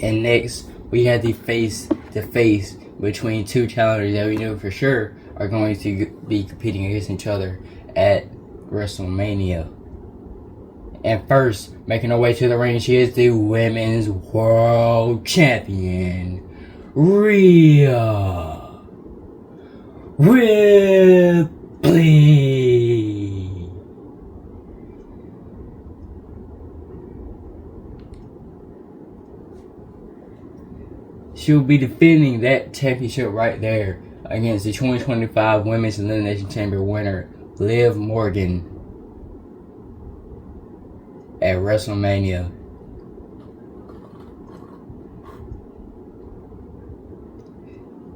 And next, we had the face-to-face between two challengers that we knew for sure are going to be competing against each other at WrestleMania. And first, making her way to the ring, she is the Women's World Champion, Rhea Ripley. She'll be defending that championship right there against the 2025 Women's Elimination Chamber winner, Liv Morgan, at WrestleMania.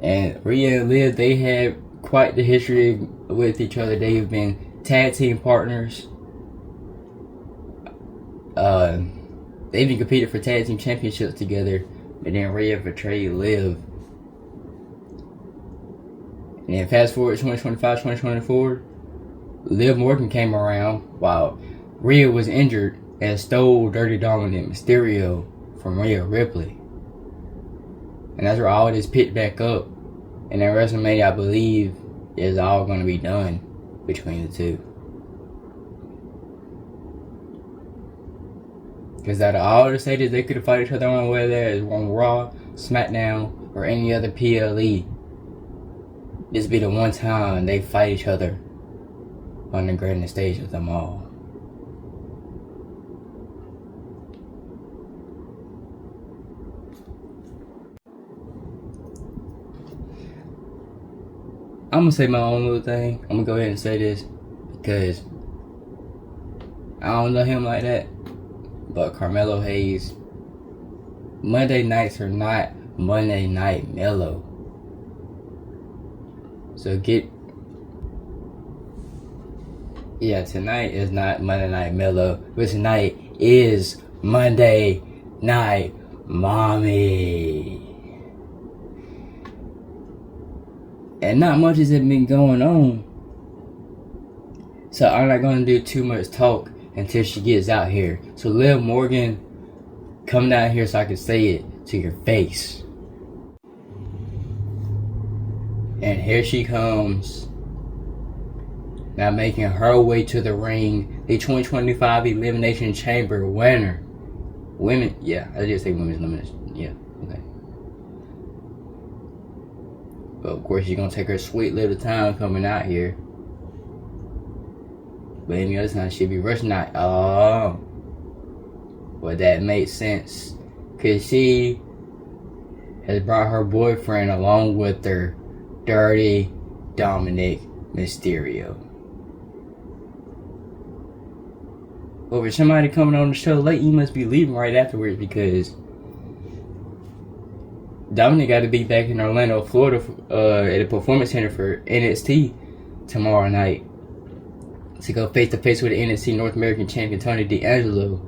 And Rhea and Liv, they have quite the history with each other. They've been tag team partners. They even competed for tag team championships together. But then Rhea betrayed Liv. And then fast forward 2025, 2024, Liv Morgan came around while Rhea was injured and stole Dirty Dominant Mysterio from Rhea Ripley. And that's where all this picked back up. And at WrestleMania, I believe, is all going to be done between the two. Because out of all the stages they could have fought each other on, whether it's on Raw, SmackDown, or any other PLE, this be the one time they fight each other on the grandest stage of them all. I'm gonna say my own little thing. I'm gonna go ahead and say this because I don't know him like that. But Carmelo Hayes, Monday nights are not Monday Night Mellow. So tonight is not Monday Night Mellow, but tonight is Monday Night Mommy. And not much has been going on. So I'm not going to do too much talk until she gets out here. So Liv Morgan, come down here so I can say it to your face. And here she comes. Now making her way to the ring. The 2025 Elimination Chamber winner. I did say Women's Elimination. Yeah, okay. But of course she's going to take her sweet little time coming out here. But any other time she'd be rushing out. Oh. Well, that makes sense. Because she has brought her boyfriend along with her, Dirty Dominic Mysterio. Well, for somebody coming on the show late, you must be leaving right afterwards because Dominic got to be back in Orlando, Florida at a performance center for NXT tomorrow night to go face to face with the NXT North American champion Tony D'Angelo.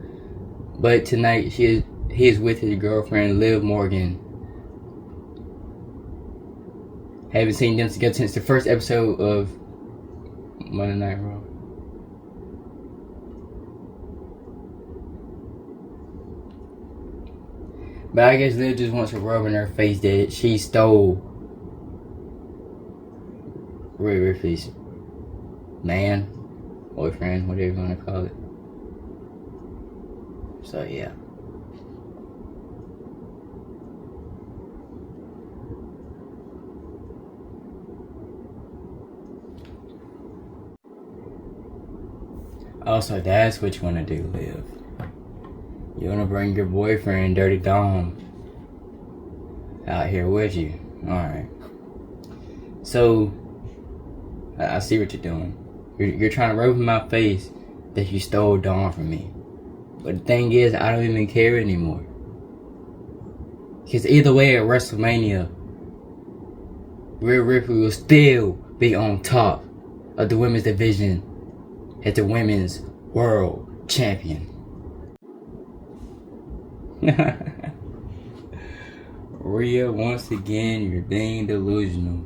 But tonight he is with his girlfriend Liv Morgan. Haven't seen them together since the first episode of Monday Night Raw. But I guess Liv just wants to rub in her face that she stole Rhea Ripley's man, boyfriend, whatever you want to call it. So yeah. Also, that's what you want to do, Liv. You want to bring your boyfriend, Dirty Dom, out here with you. Alright. So, I see what you're doing. You're trying to rub in my face that you stole Dom from me. But the thing is, I don't even care anymore. Because either way at WrestleMania, Rhea Ripley will still be on top of the women's division as the Women's World Champion. Rhea, once again, you're being delusional.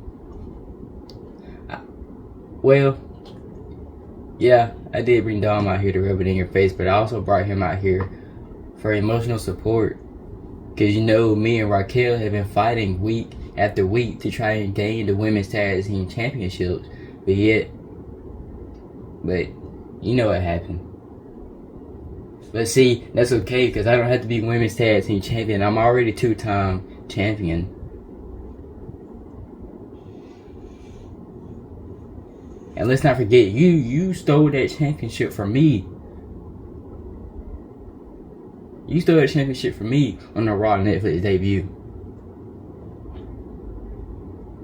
I did bring Dom out here to rub it in your face, but I also brought him out here for emotional support Because you know, me and Raquel have been fighting week after week to try and gain the women's tag team championships. But you know what happened. But see, that's okay because I don't have to be women's tag team champion. I'm already 2-time champion. And let's not forget, you stole that championship from me. You stole that championship from me on the Raw Netflix debut.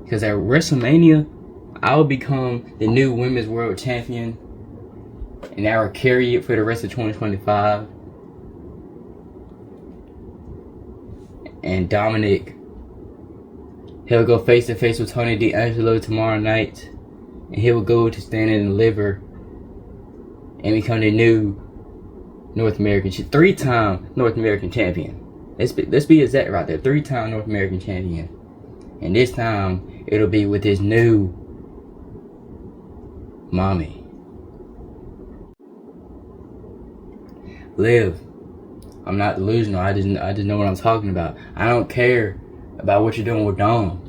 Because at WrestleMania, I'll become the new Women's World Champion. And I will carry it for the rest of 2025. And Dominic, he'll go face to face with Tony D'Angelo tomorrow night. And he will go to Stand and Deliver and become the new North American, 3-time North American champion. Let's be exact right there. 3-time North American champion. And this time, it'll be with his new mommy. Liv, I'm not delusional. I just know what I'm talking about. I don't care about what you're doing with Dom.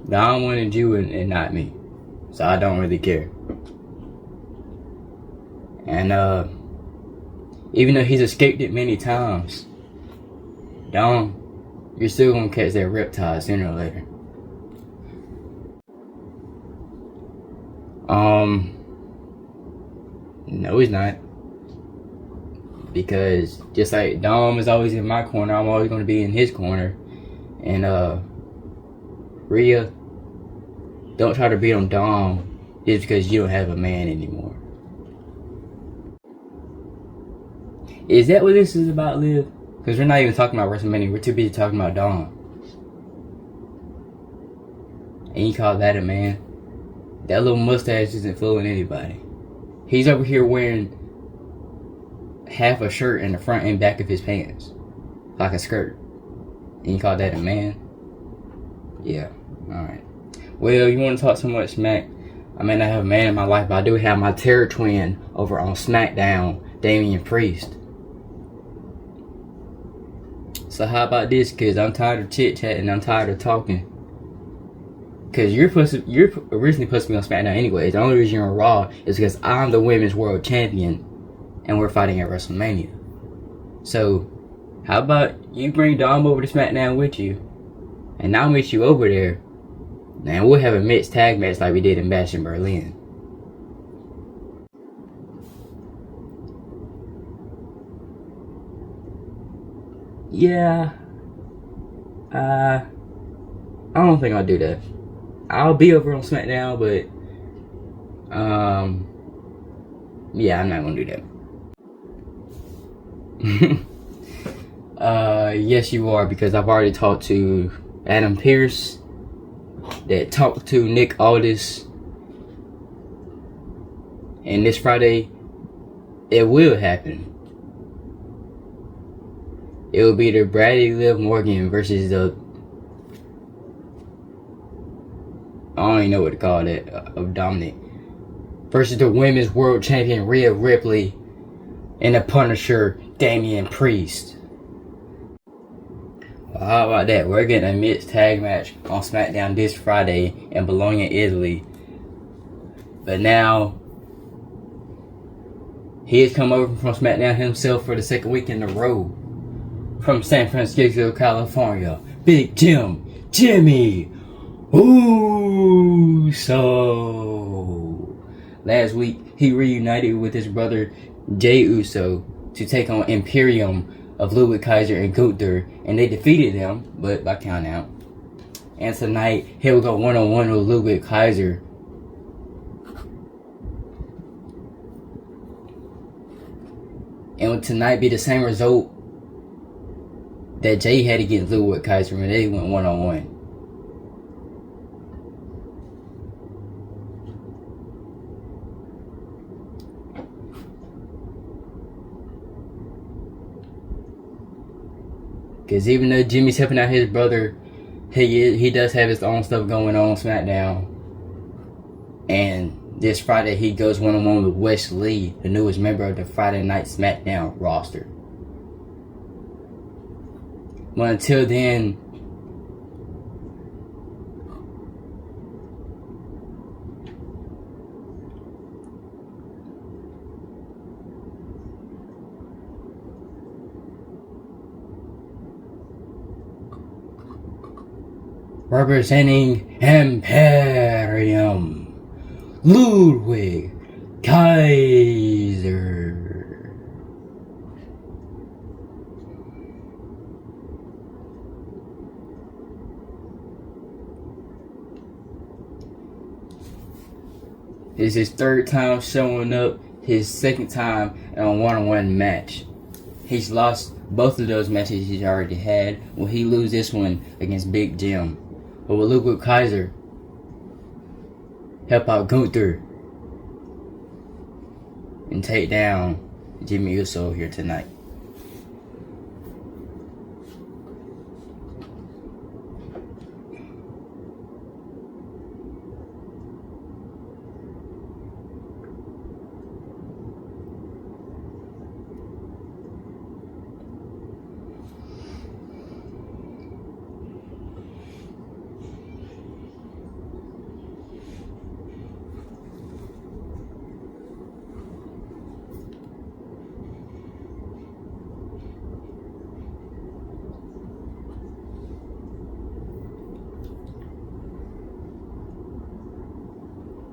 Dom wanted you and not me. So I don't really care. And even though he's escaped it many times, Dom, you're still gonna catch that reptile sooner or later. No, he's not. Because just like Dom is always in my corner, I'm always gonna be in his corner. And Rhea, don't try to beat on Dom just because you don't have a man anymore. Is that what this is about, Liv? Because we're not even talking about WrestleMania. We're too busy talking about Dom. And you call that a man? That little mustache isn't fooling anybody. He's over here wearing half a shirt in the front and back of his pants. Like a skirt. And you call that a man? Yeah. Alright. Well, you want to talk so much smack? I may not have a man in my life, but I do have my terror twin over on SmackDown, Damian Priest. So how about this, kids? I'm tired of chit-chatting. I'm tired of talking. Because you're originally supposed to be on SmackDown anyways. The only reason you're on Raw is because I'm the Women's World Champion and we're fighting at WrestleMania. So, how about you bring Dom over to SmackDown with you and I'll meet you over there and we'll have a mixed tag match like we did in Bash in Berlin. Yeah. I don't think I'll do that. I'll be over on SmackDown, but yeah, I'm not gonna do that. Yes, you are, because I've already talked to Adam Pearce, that talked to Nick Aldis, and this Friday it will happen. It will be the Bradley Liv Morgan versus the, I don't even know what to call it, of Dominic, versus the Women's World Champion Rhea Ripley and the Punisher Damian Priest. Well, how about that? We're getting a mixed tag match on SmackDown this Friday in Bologna, Italy. But now he has come over from SmackDown himself for the second week in a row from San Francisco, California. Big Jimmy Uso. Last week, he reunited with his brother Jey Uso to take on Imperium of Ludwig Kaiser and Gunther, and they defeated them, but by count out. And tonight, he will go one-on-one with Ludwig Kaiser. And will tonight be the same result that Jey had against Ludwig Kaiser when they went one-on-one. Because even though Jimmy's helping out his brother, he does have his own stuff going on SmackDown. And this Friday he goes one-on-one with Wes Lee, the newest member of the Friday Night SmackDown roster. But until then, representing Imperium, Ludwig Kaiser. It's his third time showing up, his second time in a one-on-one match. He's lost both of those matches he's already had. Will he lose this one against Big Jim? But will Ludwig Kaiser help out Gunther and take down Jimmy Uso here tonight?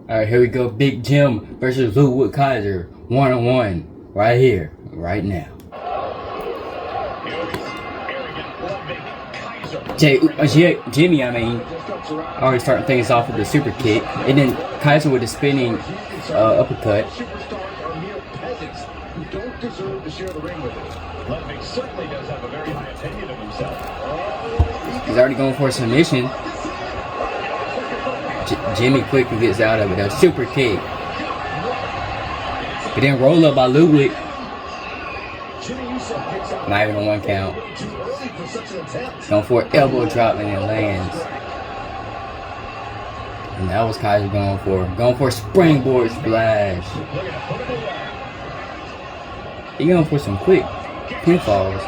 Alright, here we go. Big Jim versus Ludwig Kaiser. One-on-one. Right here. Right now. Jimmy, already starting things off with the super kick. And then Kaiser with a spinning uppercut. Don't deserve to share the ring with him. Ludwig certainly does have a very high opinion of himself. He's already going for a submission. Jimmy quickly gets out of it. A super kick. But then roll up by Ludwig. Not even a one count. Going for an elbow drop and it lands. And that was Kaiser going for. Going for a springboard splash. He going for some quick pinfalls.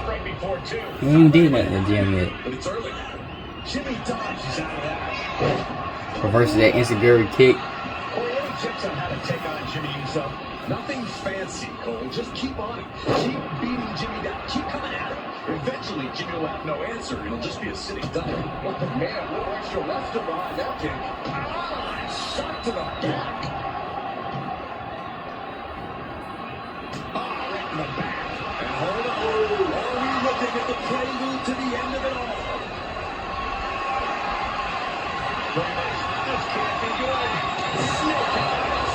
He ain't did nothing to Jim yet. Reverses that insecurity kick. Nothing's fancy, Cole. Just keep on it. Keep beating Jimmy down. Keep coming at him. Eventually, Jimmy will have no answer. It'll just be a sitting duck. But the man, a little extra left behind that kick. Ah, shot to the back. Ah, right in the back. And hold on. Are we looking at the prelude to the end of it all? This can't be good. Snake eyes.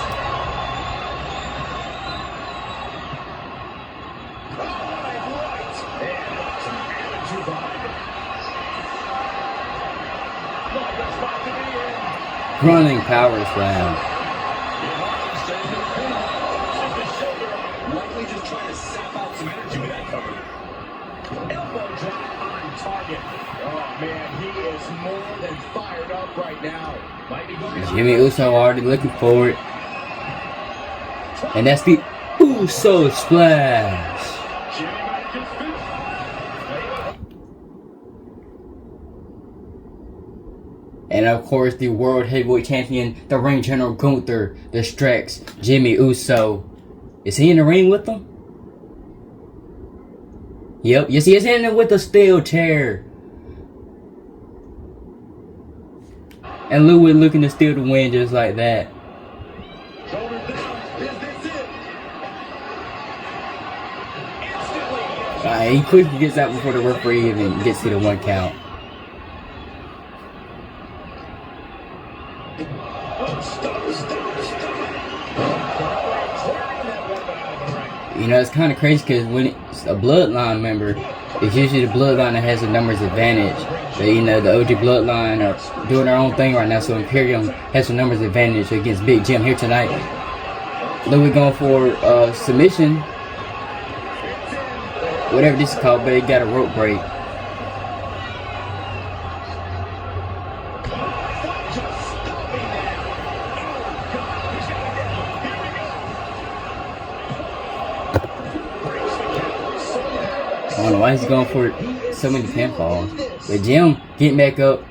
Running power slam. Likely just trying to sap out some energy with that cover. Elbow drop on target. Oh man, he is more than fired up right now. Jimmy Uso already looking for it. And that's the Uso splash. And of course, the World Heavyweight Champion, the Ring General Gunther, distracts Jimmy Uso. Is he in the ring with them? Yep, yes he is in there with a steel chair. And Ludwig looking to steal the win just like that. He quickly gets out before the referee even gets to the one count. You know, it's kind of crazy because when it's a bloodline member, it's usually the bloodline that has the numbers advantage. So, you know, the OG bloodline are doing their own thing right now, so Imperium has the numbers advantage against Big Jim here tonight. Ludwig going for submission. Whatever this is called, but he got a rope break. I don't know why he's going for so many pinfalls. But Jim getting back up.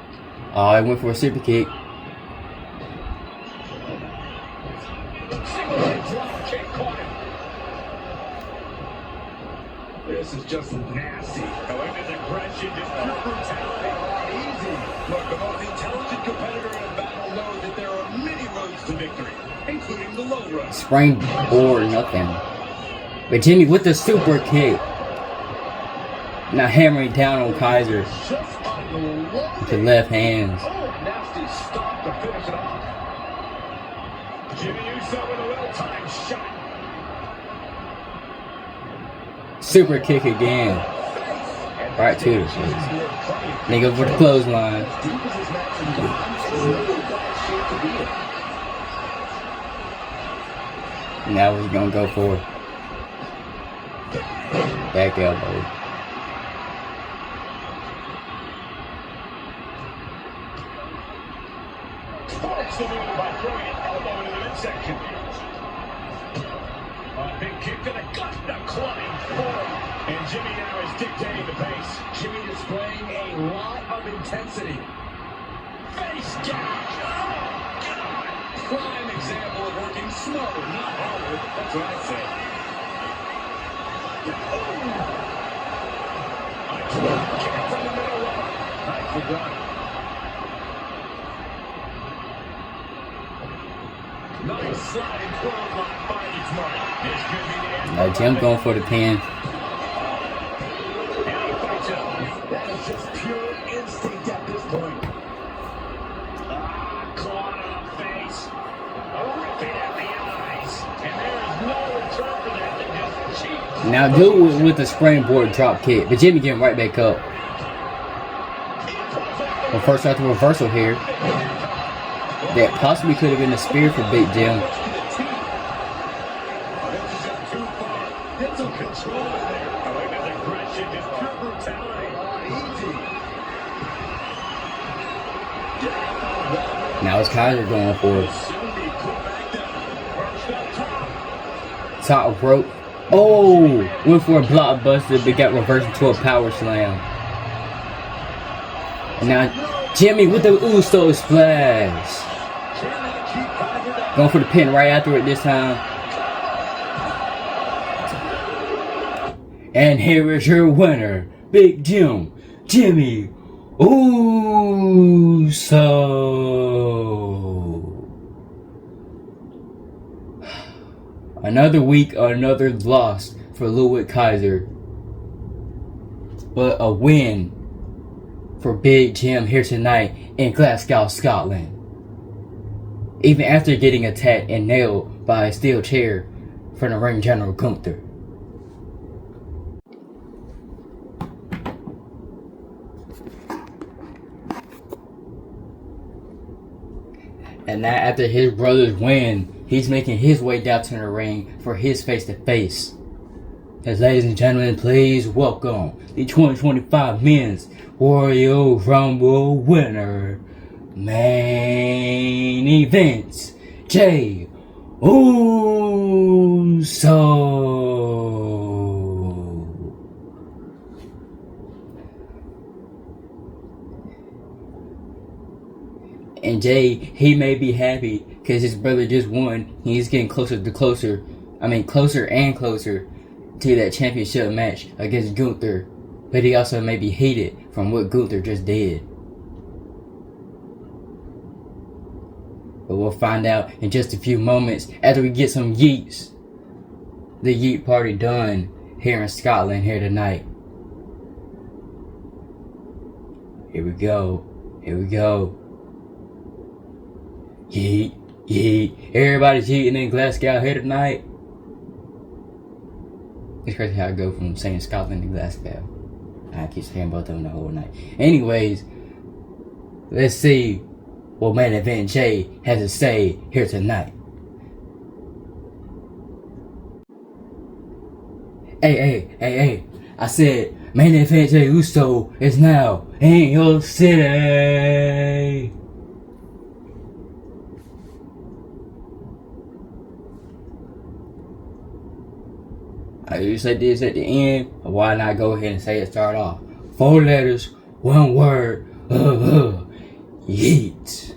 Oh, he went for a super kick. This is just nasty. However, his aggression, just pure brutality. Easy. Look, the most intelligent competitor in a battle knows that there are many roads to victory, including the low road. Springboard, nothing. But Jimmy with the super kick. Now hammering down on Kaiser with the left hands. Oh, nasty stop to finish it off. Jimmy Uso with a well-timed shot. Super kick again. Right to the face. They go for the clothesline. Now he's gonna go for back elbow. Sparks the move by throwing an elbow into the midsection. A big kick to the gut, the climb forward. And Jimmy now is dictating the pace. Jimmy displaying a lot of intensity. Face gouge. Oh, God. Prime example of working smarter, not harder. That's what I say. Oh. A drop kick from the middle rope. Nicely done. Nice sliding clothesline finds its mark. This could be the end. Now Jim going for the pin. And he fights up. That is just pure instinct at this point. Claw to the face. Ripping at the eyes. And there is no return for that than just cheap. Now do with the springboard drop kick. But Jimmy getting right back up. Well, first out the reversal here. That possibly could have been a spear for Big Jim. Now it's Kaiser going for it. Top rope. Oh! Went for a blockbuster, but got reversed into a power slam. And now Jimmy with the Uso splash. Going for the pin right after it this time. And here is your winner, Big Jim, Jimmy Uso. Another week, another loss for Ludwig Kaiser. But a win for Big Jim here tonight in Glasgow, Scotland. Even after getting attacked and nailed by a steel chair from the ring general Gunther. And now after his brother's win, he's making his way down to the ring for his face-to-face. As ladies and gentlemen, please welcome the 2025 Men's Royal Rumble winner, main event, Jey Uso. And Jey, he may be happy because his brother just won. He's getting closer and closer to that championship match against Gunther. But he also may be heated from what Gunther just did. But we'll find out in just a few moments after we get some yeets. The yeet party done here in Scotland here tonight. Here we go. Yeet, yeet. Everybody's yeeting in Glasgow here tonight. It's crazy how I go from saying Scotland to Glasgow. I keep saying both of them the whole night. Anyways, let's see what main event Jey has to say here tonight. Hey. I said main event Jey Uso is now in your city. I usually say this at the end, but why not go ahead and say it start off? 4 letters, 1 word. Yeet.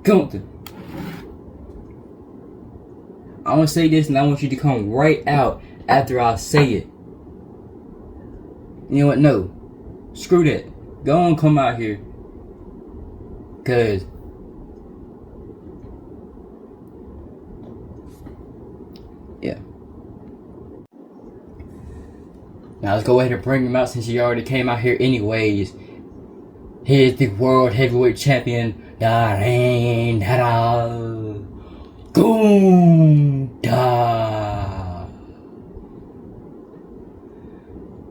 Gunther, I want to say this and I want you to come right out after I say it. You know what? No. Screw that. Go on, come out here. Cause yeah. Now let's go ahead and bring him out since he already came out here anyways. Here's the World Heavyweight Champion. Gunda.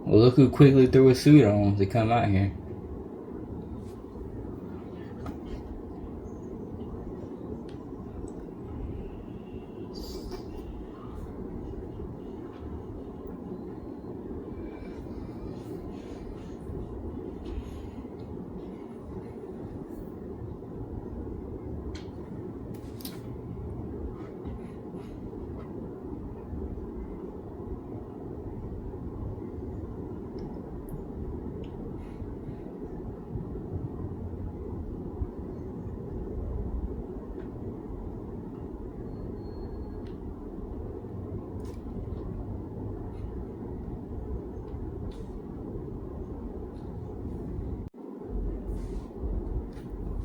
Well, look who quickly threw a suit on to come out here.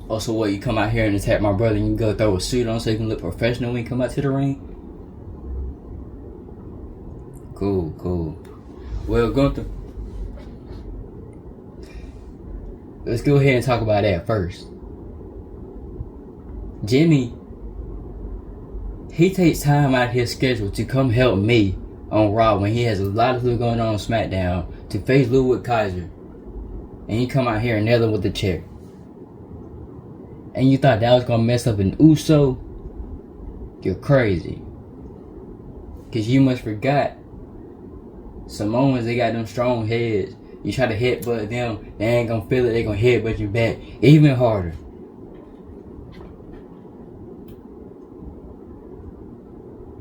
Also, what, you come out here and attack my brother and you go throw a suit on so you can look professional when you come out to the ring? Cool. Well, Gunther, let's go ahead and talk about that first. Jimmy, he takes time out of his schedule to come help me on Raw when he has a lot of stuff going on SmackDown to face Ludwig Kaiser. And he come out here and nail him with the chair. And you thought that was gonna mess up an Uso? You're crazy. Cause you must forgot Samoans, they got them strong heads. You try to headbutt them, they ain't gonna feel it, they gonna headbutt you back even harder.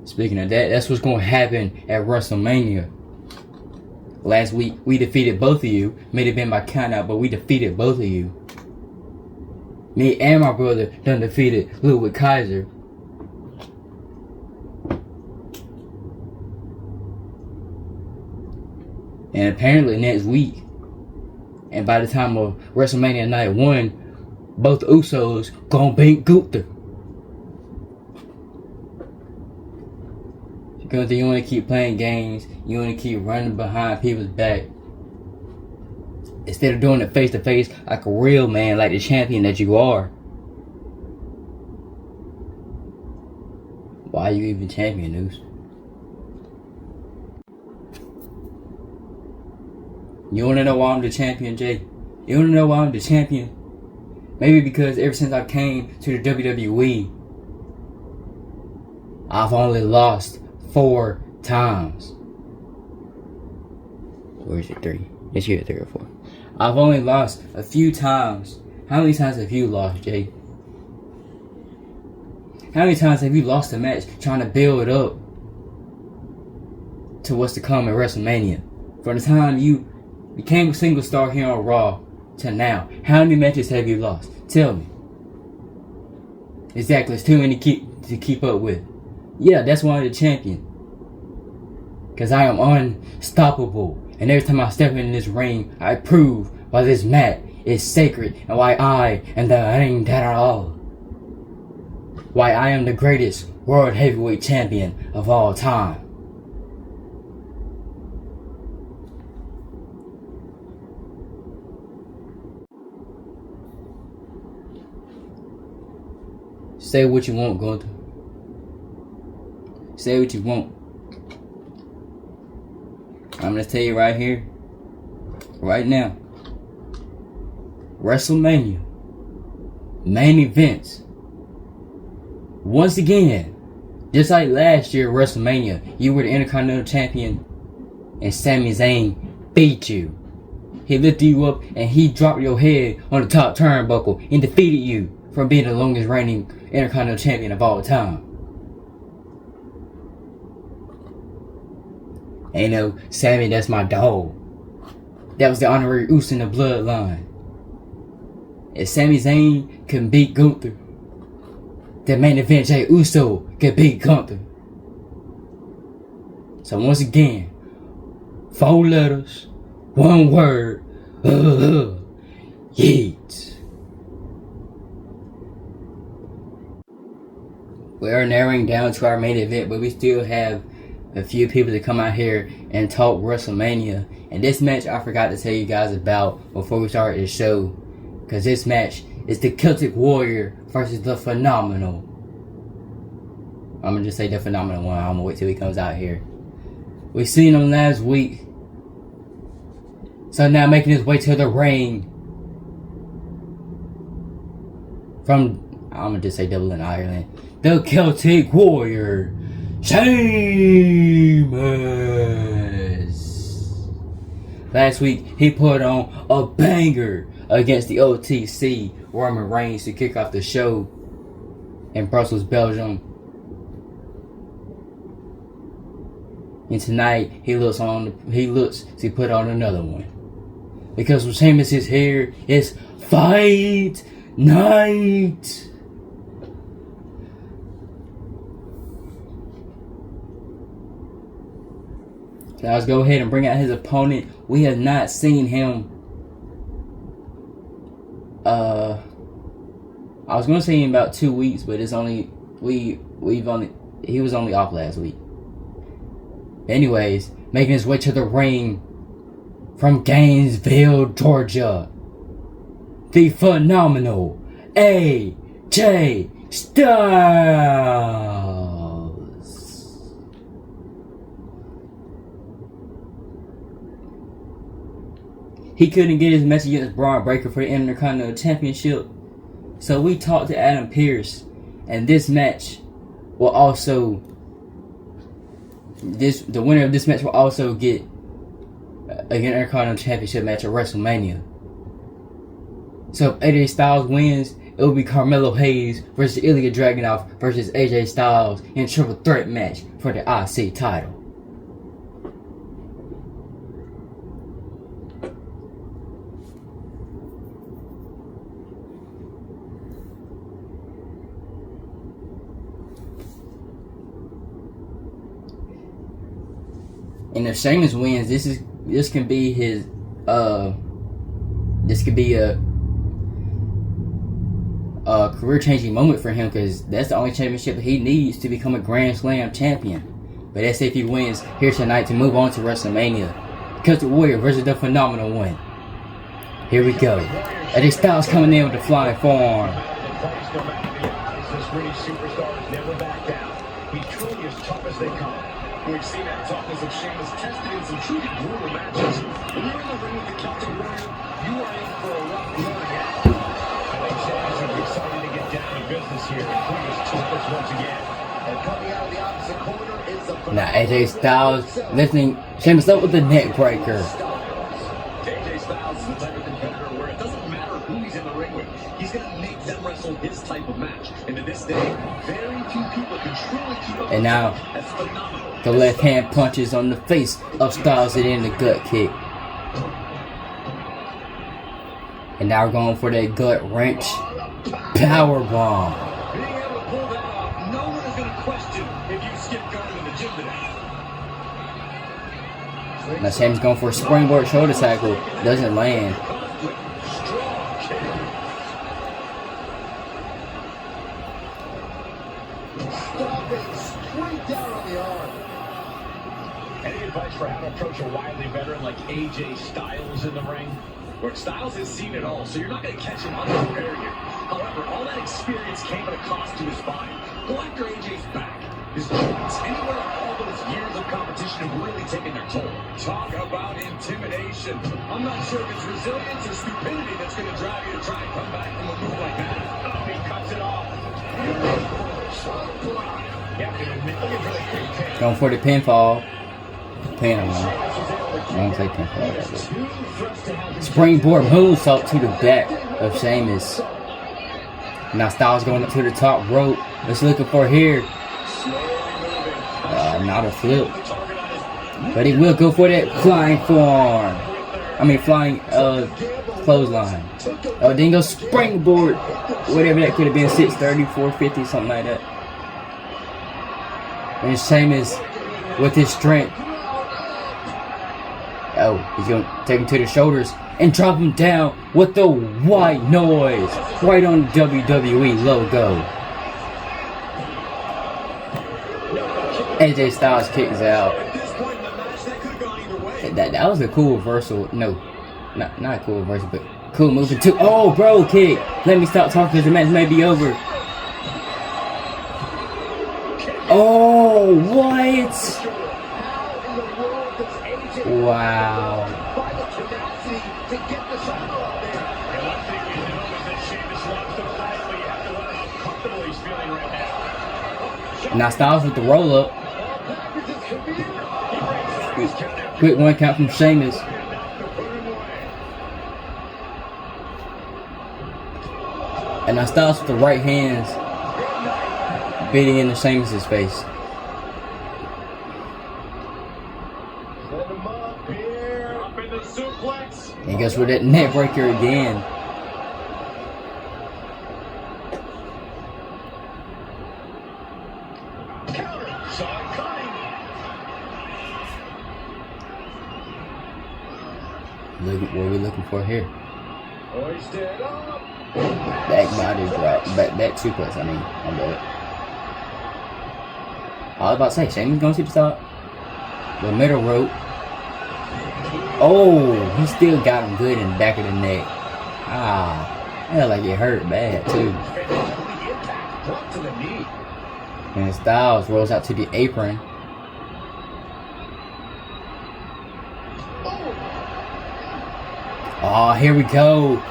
Speaking of that, that's what's gonna happen at WrestleMania. Last week, we defeated both of you. May have been by count out, but we defeated both of you. Me and my brother done defeated Ludwig Kaiser. And apparently next week, and by the time of WrestleMania Night 1, both Usos gonna beat Gunther. Gunther, you wanna keep playing games, you wanna keep running behind people's back. Instead of doing it face to face like a real man, like the champion that you are. Why are you even champion, Noose? You wanna know why I'm the champion, Jay? You wanna know why I'm the champion? Maybe because ever since I came to the WWE, I've only lost 4 times. Or is it 3? It's either 3 or 4. I've only lost a few times. How many times have you lost, Jay? How many times have you lost a match trying to build up to what's to come at WrestleMania? From the time you became a single star here on Raw to now, how many matches have you lost? Tell me. Exactly, it's too many to keep up with. Yeah, that's why I'm the champion. Because I am unstoppable. And every time I step in this ring, I prove why this mat is sacred and why I am the ring that are all. Why I am the greatest World Heavyweight Champion of all time. Say what you want, Gunther. Say what you want. I'm gonna tell you right here, right now. WrestleMania main events. Once again, just like last year at WrestleMania, you were the Intercontinental Champion and Sami Zayn beat you. He lifted you up and he dropped your head on the top turnbuckle and defeated you from being the longest reigning Intercontinental Champion of all time. Ain't no Sammy, that's my dog. That was the honorary Uso in the bloodline. If Sami Zayn can beat Gunther, the main event Jey Uso can beat Gunther. So once again, 4 letters, 1 word, yeet. We are narrowing down to our main event, but we still have a few people to come out here and talk WrestleMania. And this match I forgot to tell you guys about before we started the show, because this match is the Celtic Warrior versus the Phenomenal. I'm gonna just say the Phenomenal one. I'm gonna wait till he comes out here. We seen him last week, so now making his way to the ring from, I'm gonna just say Dublin, Ireland, the Celtic Warrior, Sheamus. Last week, he put on a banger against the OTC Roman Reigns to kick off the show in Brussels, Belgium. And tonight, he looks to put on another one. Because when Sheamus is here, it's fight night. So let's go ahead and bring out his opponent. We have not seen him. I was gonna say in about 2 weeks, but it's only he was only off last week. Anyways, making his way to the ring from Gainesville, Georgia, the Phenomenal AJ Styles. He couldn't get his match against Braun Breaker for the Intercontinental Championship, so we talked to Adam Pearce, and this match will also, the winner of this match will also get an Intercontinental Championship match at WrestleMania. So if AJ Styles wins, it will be Carmelo Hayes versus Ilya Dragunov versus AJ Styles in a triple threat match for the IC title. And if Sheamus wins, this can be his this could be a career-changing moment for him, because that's the only championship that he needs to become a Grand Slam champion. But that's if he wins here tonight to move on to WrestleMania. Celtic Warrior versus the Phenomenal one. Here we go. AJ Styles coming in with the flying forearm. We've seen that toughness of Sheamus tested in some truly brutal matches. When you're in the ring with the Celtic Warrior, you are in for a rough going at. I think Sheamus will be excited to get down to business here and prove his toughness once again. And coming out of the opposite corner is the... Now AJ Styles lifting Sheamus up with the neck breaker. AJ Styles is the type of competitor where it doesn't matter who he's in the ring with. He's going to make them wrestle his type of match. And to this day, very few people can truly keep up. And now, that's phenomenal. The left hand punches on the face of Styles and then the gut kick. And now we're going for that gut wrench power bomb. Being able to pull that off, no one is going to question if you skip going to the gym today. Now Sheamus going for a springboard shoulder tackle. Doesn't land. Straight down on the arm. Any advice for how to approach a wily veteran like AJ Styles in the ring? Where Styles has seen it all, so you're not going to catch him unprepared here. However, all that experience came at a cost to his body. Go after AJ's back, his joints, anywhere all those years of competition have really taken their toll. Talk about intimidation. I'm not sure if it's resilience or stupidity that's going to drive you to try and come back from a move like that. Oh, he cuts it off. Going for the pinfall. Pin him. I don't say pinfall. Springboard moonsault to the back of Sheamus. Now Styles going up to the top rope. What's looking for here? Not a flip. But he will go for that flying forearm. I mean, flying clothesline. Oh, then go springboard. Whatever that could have been, 630, 450, something like that. And Sheamus, with his strength. Oh, he's going to take him to the shoulders and drop him down with the white noise. Right on the WWE logo. AJ Styles kicks out. That was a cool reversal. No, not a cool reversal, but cool moving too. Oh, bro, kick. Let me stop talking because the match may be over. Oh, what? Wow. Now Styles with the roll up. Quick one count from Sheamus. And now Styles with the right hands beating into Sheamus' face. And he goes for that neck breaker again. Look what we're looking for here. Back body drop. Back suplex, I mean. I'm bad. I was about to say, Sheamus going to the top. The middle rope. Oh, he still got him good in the back of the neck. Ah, felt like it hurt bad too. And Styles rolls out to the apron. Oh, here we go.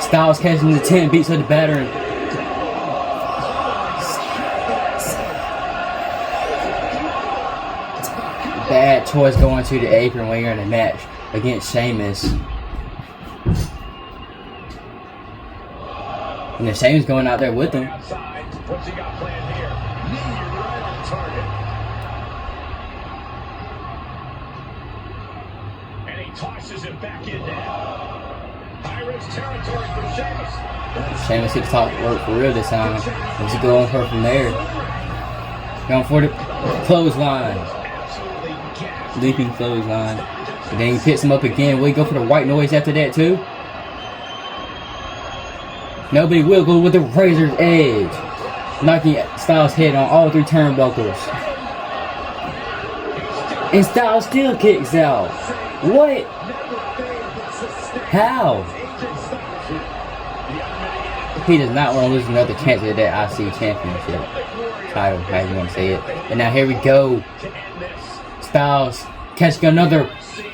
Styles catching the 10 beats of the battering. Bad choice going to the apron when you're in a match against Sheamus. And then Sheamus going out there with him. What's he got planned here? Knee right on target. And he tosses it back in now. High-risk territory for Sheamus. Sheamus hit the top work for real this time. Let's go on her from there. Going for the clothesline. Leaping clothesline. And then he picks him up again. Will he go for the white noise after that too? Nobody will go with the razor's edge. Knocking Styles' head on all 3 turnbuckles. And Styles still kicks out. What? How? He does not want to lose another chance at that IC championship title, however you want to say it. And now here we go. Styles catching another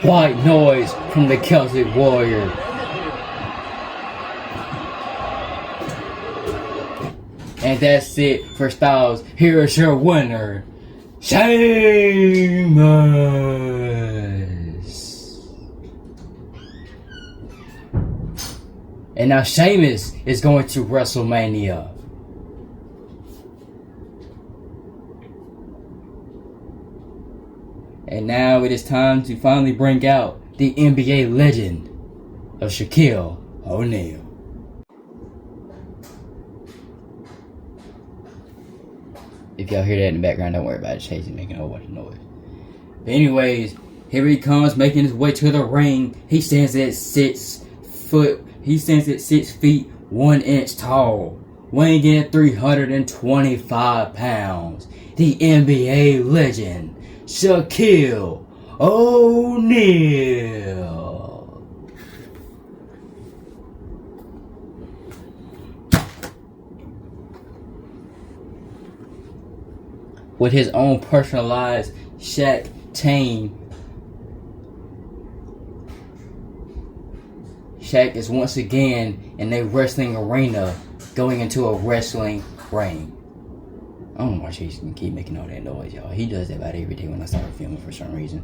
white noise from the Celtic Warrior. And that's it for Styles. Here is your winner, Sheamus. And now Sheamus is going to WrestleMania. And now it is time to finally bring out the NBA legend of Shaquille O'Neal. If y'all hear that in the background, don't worry about it. Chasing making a whole bunch of noise. But anyways, here he comes, making his way to the ring. He stands at 6 feet 1 inch tall, weighing in at 325 pounds. The NBA legend, Shaquille O'Neal. With his own personalized Shaq chain, Shaq is once again in a wrestling arena, going into a wrestling ring. I don't know why she's gonna keep making all that noise, y'all. He does that about every day when I start filming for some reason.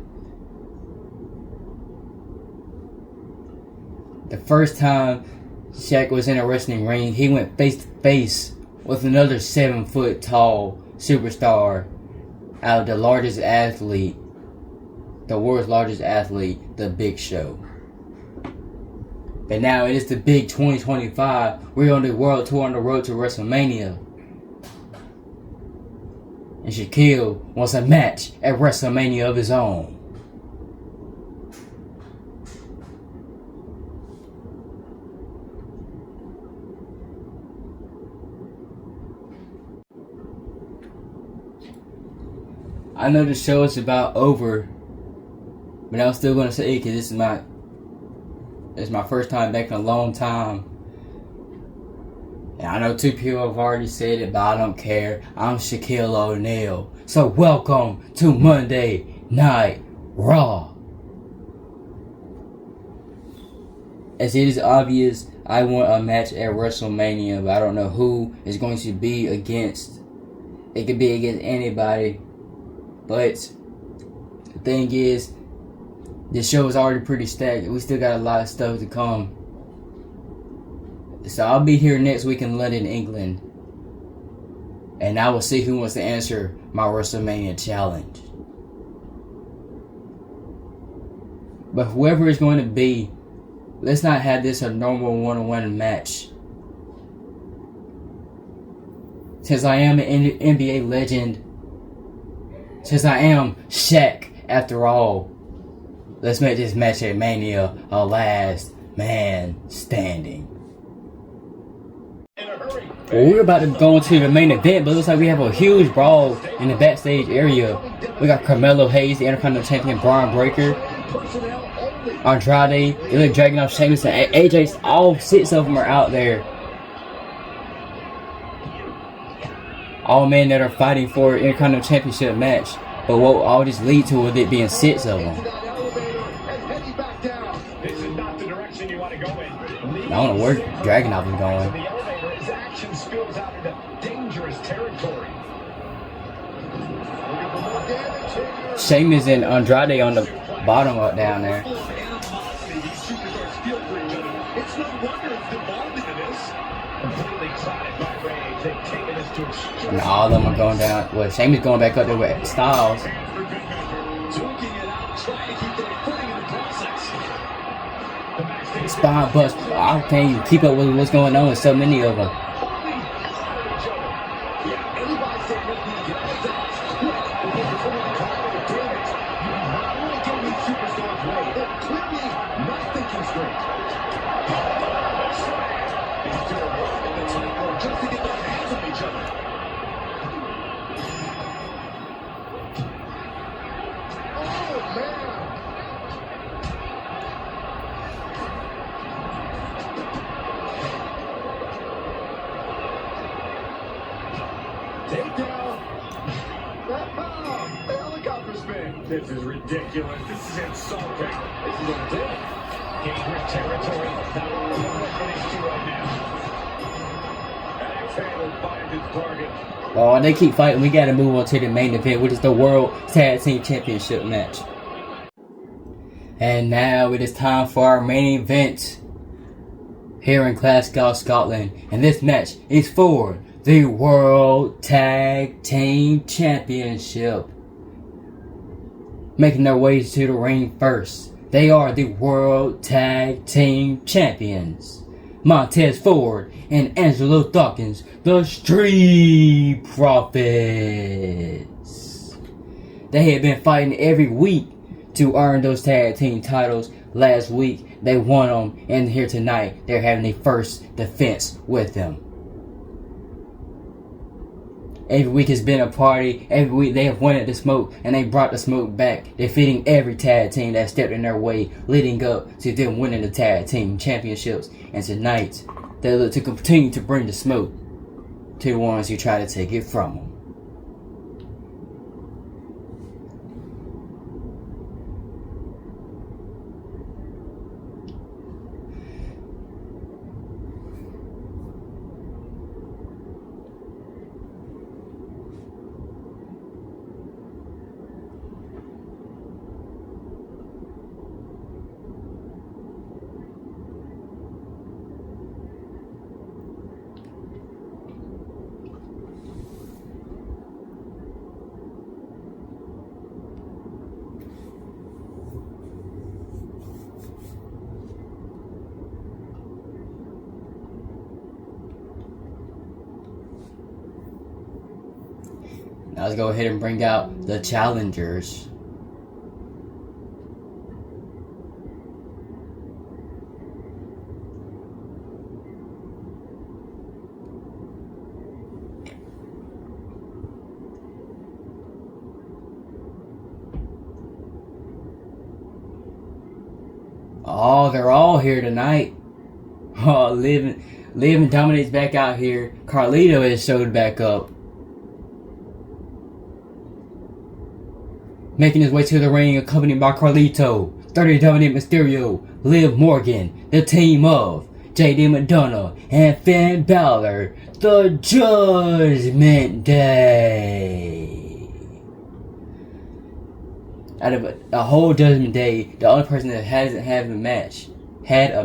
The first time Shaq was in a wrestling ring, he went face to face with another 7 foot tall superstar out of the largest athlete the world's largest athlete, the Big Show. But now it is the big 2025. We're on the world tour on the road to WrestleMania. And Shaquille wants a match at WrestleMania of his own. I know the show is about over, but I'm still gonna say it because it's my first time back in a long time. And I know 2 people have already said it, but I don't care. I'm Shaquille O'Neal. So welcome to Monday Night Raw. As it is obvious, I want a match at WrestleMania, but I don't know who is going to be against. It could be against anybody. But the thing is, this show is already pretty stacked. We still got a lot of stuff to come. So I'll be here next week in London, England. And I will see who wants to answer my WrestleMania challenge. But whoever it's going to be, let's not have this a normal one-on-one match. Since I am an NBA legend, since I am Shaq after all, let's make this match at Mania a last man standing. Well, we're about to go into the main event, but it looks like we have a huge brawl in the backstage area. We got Carmelo Hayes, the Intercontinental Champion, Braun Breaker, Andrade, they're dragging off Sheamus and AJ. All 6 of them are out there. All men that are fighting for an Intercontinental Championship match. But what all this lead to with it being 6 of them? I don't know where Dragunov is going. Sheamus and Andrade on the bottom up down there. And all of them are going down. Well, Sheamus going back up there with Styles. Spine bust. I can't even keep up with what's going on with so many of them. This is ridiculous. This is insulting. This is what it is. Dangerous territory. Not what we're these two right now. And X-Handle will find his target. Oh, they keep fighting. We gotta move on to the main event, which is the World Tag Team Championship match. And now it is time for our main event here in Glasgow, Scotland. And this match is for the World Tag Team Championship. Making their way to the ring first, they are the World Tag Team Champions, Montez Ford and Angelo Dawkins, the Street Profits. They have been fighting every week to earn those tag team titles. Last week they won them, and here tonight they're having their first defense with them. Every week has been a party. Every week they have wanted the smoke, and they brought the smoke back, defeating every tag team that stepped in their way, leading up to them winning the tag team championships. And tonight, they look to continue to bring the smoke to the ones who try to take it from them. Now let's go ahead and bring out the challengers. Oh, they're all here tonight. Oh, Liv and Dominate's back out here. Carlito has showed back up. Making his way to the ring, accompanied by Carlito, 30 Dominate Mysterio, Liv Morgan, the team of JD McDonough and Finn Balor, the Judgment Day. Out of a whole Judgment Day, the only person that hasn't had a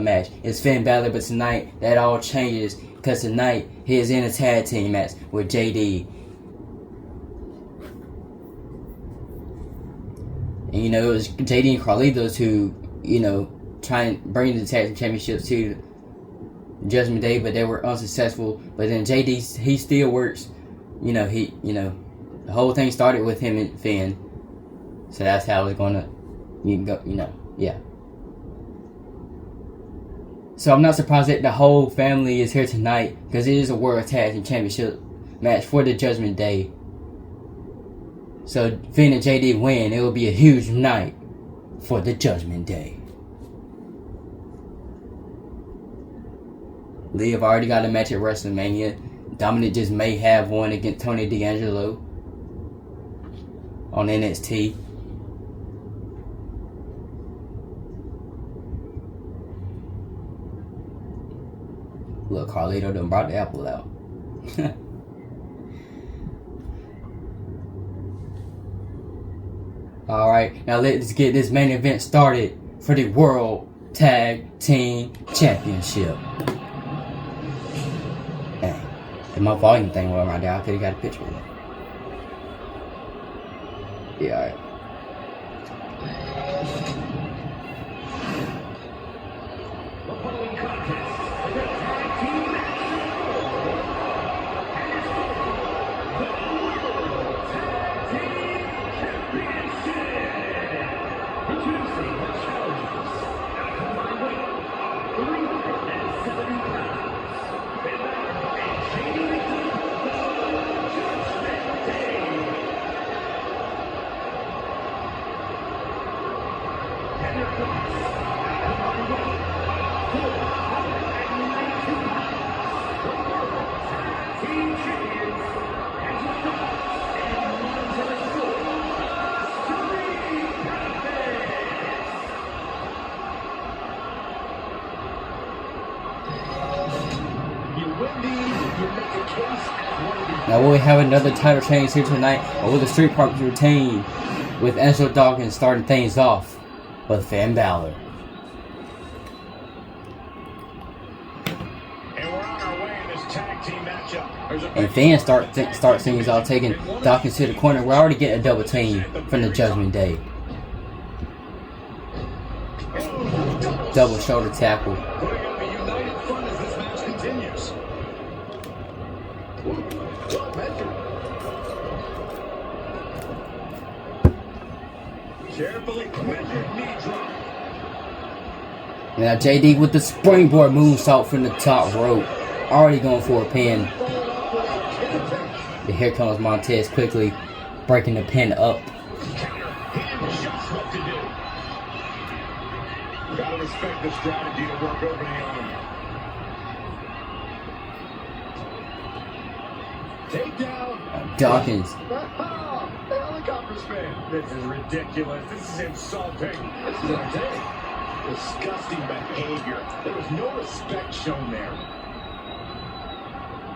match is Finn Balor, but tonight that all changes because tonight he is in a tag team match with JD. And it was JD and Carlitos who, try and bring the tag team championships to Judgment Day, but they were unsuccessful. But then JD, he still works. The whole thing started with him and Finn. So that's how it's gonna, yeah. So I'm not surprised that the whole family is here tonight because it is a World Tag Team Championship match for the Judgment Day. So Finn and JD win, it will be a huge night for the Judgment Day. Liv already got a match at WrestleMania. Dominic just may have one against Tony D'Angelo on NXT. Look, Carlito done brought the apple out. Alright, now let's get this main event started for the World Tag Team Championship. Hey, if my volume thing went right there, I could have got a picture of it. Yeah, alright. Now will we have another title change here tonight, or will the Street Profits retain with Angelo Dawkins starting things off with Finn Balor? And we're on our way in this tag team matchup. And Finn start things off, taking Dawkins to the corner. We're already getting a double team from the Judgment Day. Double shoulder tackle. Putting up a united front as this match continues. Carefully measured knee drop. Now JD with the springboard moonsault from the top rope. Already going for a pin. And here comes Montez quickly breaking the pin up. Just what to do. Gotta respect the strategy to work over the arm. Takedown. Dawkins. The helicopter spin. This is ridiculous. This is insulting. This is entertaining. Disgusting behavior. There was no respect shown there.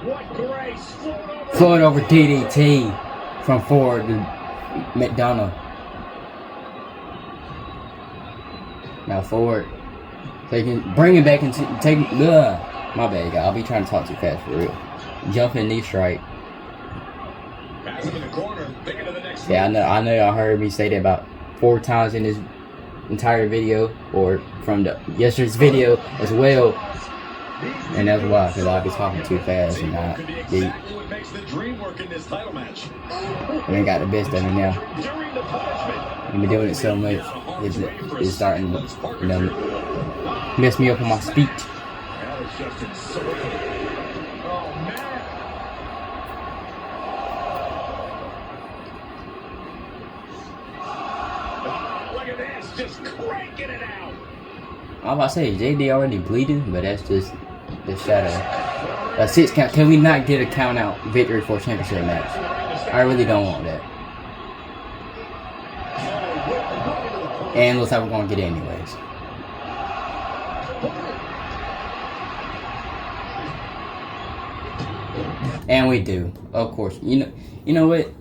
What grace. Float over DDT from Ford to McDonough. Now Ford. They can bring it back and take. My bad, guy. I'll be trying to talk too fast for real. Jumping knee strike. In the corner, thinking of the next yeah, I know y'all heard me say that about 4 times in this entire video, or from yesterday's video as well. And that's why, because I'll be talking too fast and not Could be deep. exactly what makes the dream work in this title match. We ain't got the best of me now. During the punishment. We've been doing it so much, it's starting to, you know, mess me up on my speech. That was just insulting. Oh, man. Look at this, just cranking it out. I was about to say, JD already bleeding, but that's just the shadow. A 6 count. Can we not get a count out victory for a championship match? I really don't want that. And looks like we're gonna get it anyways. And we do, of course. You know what?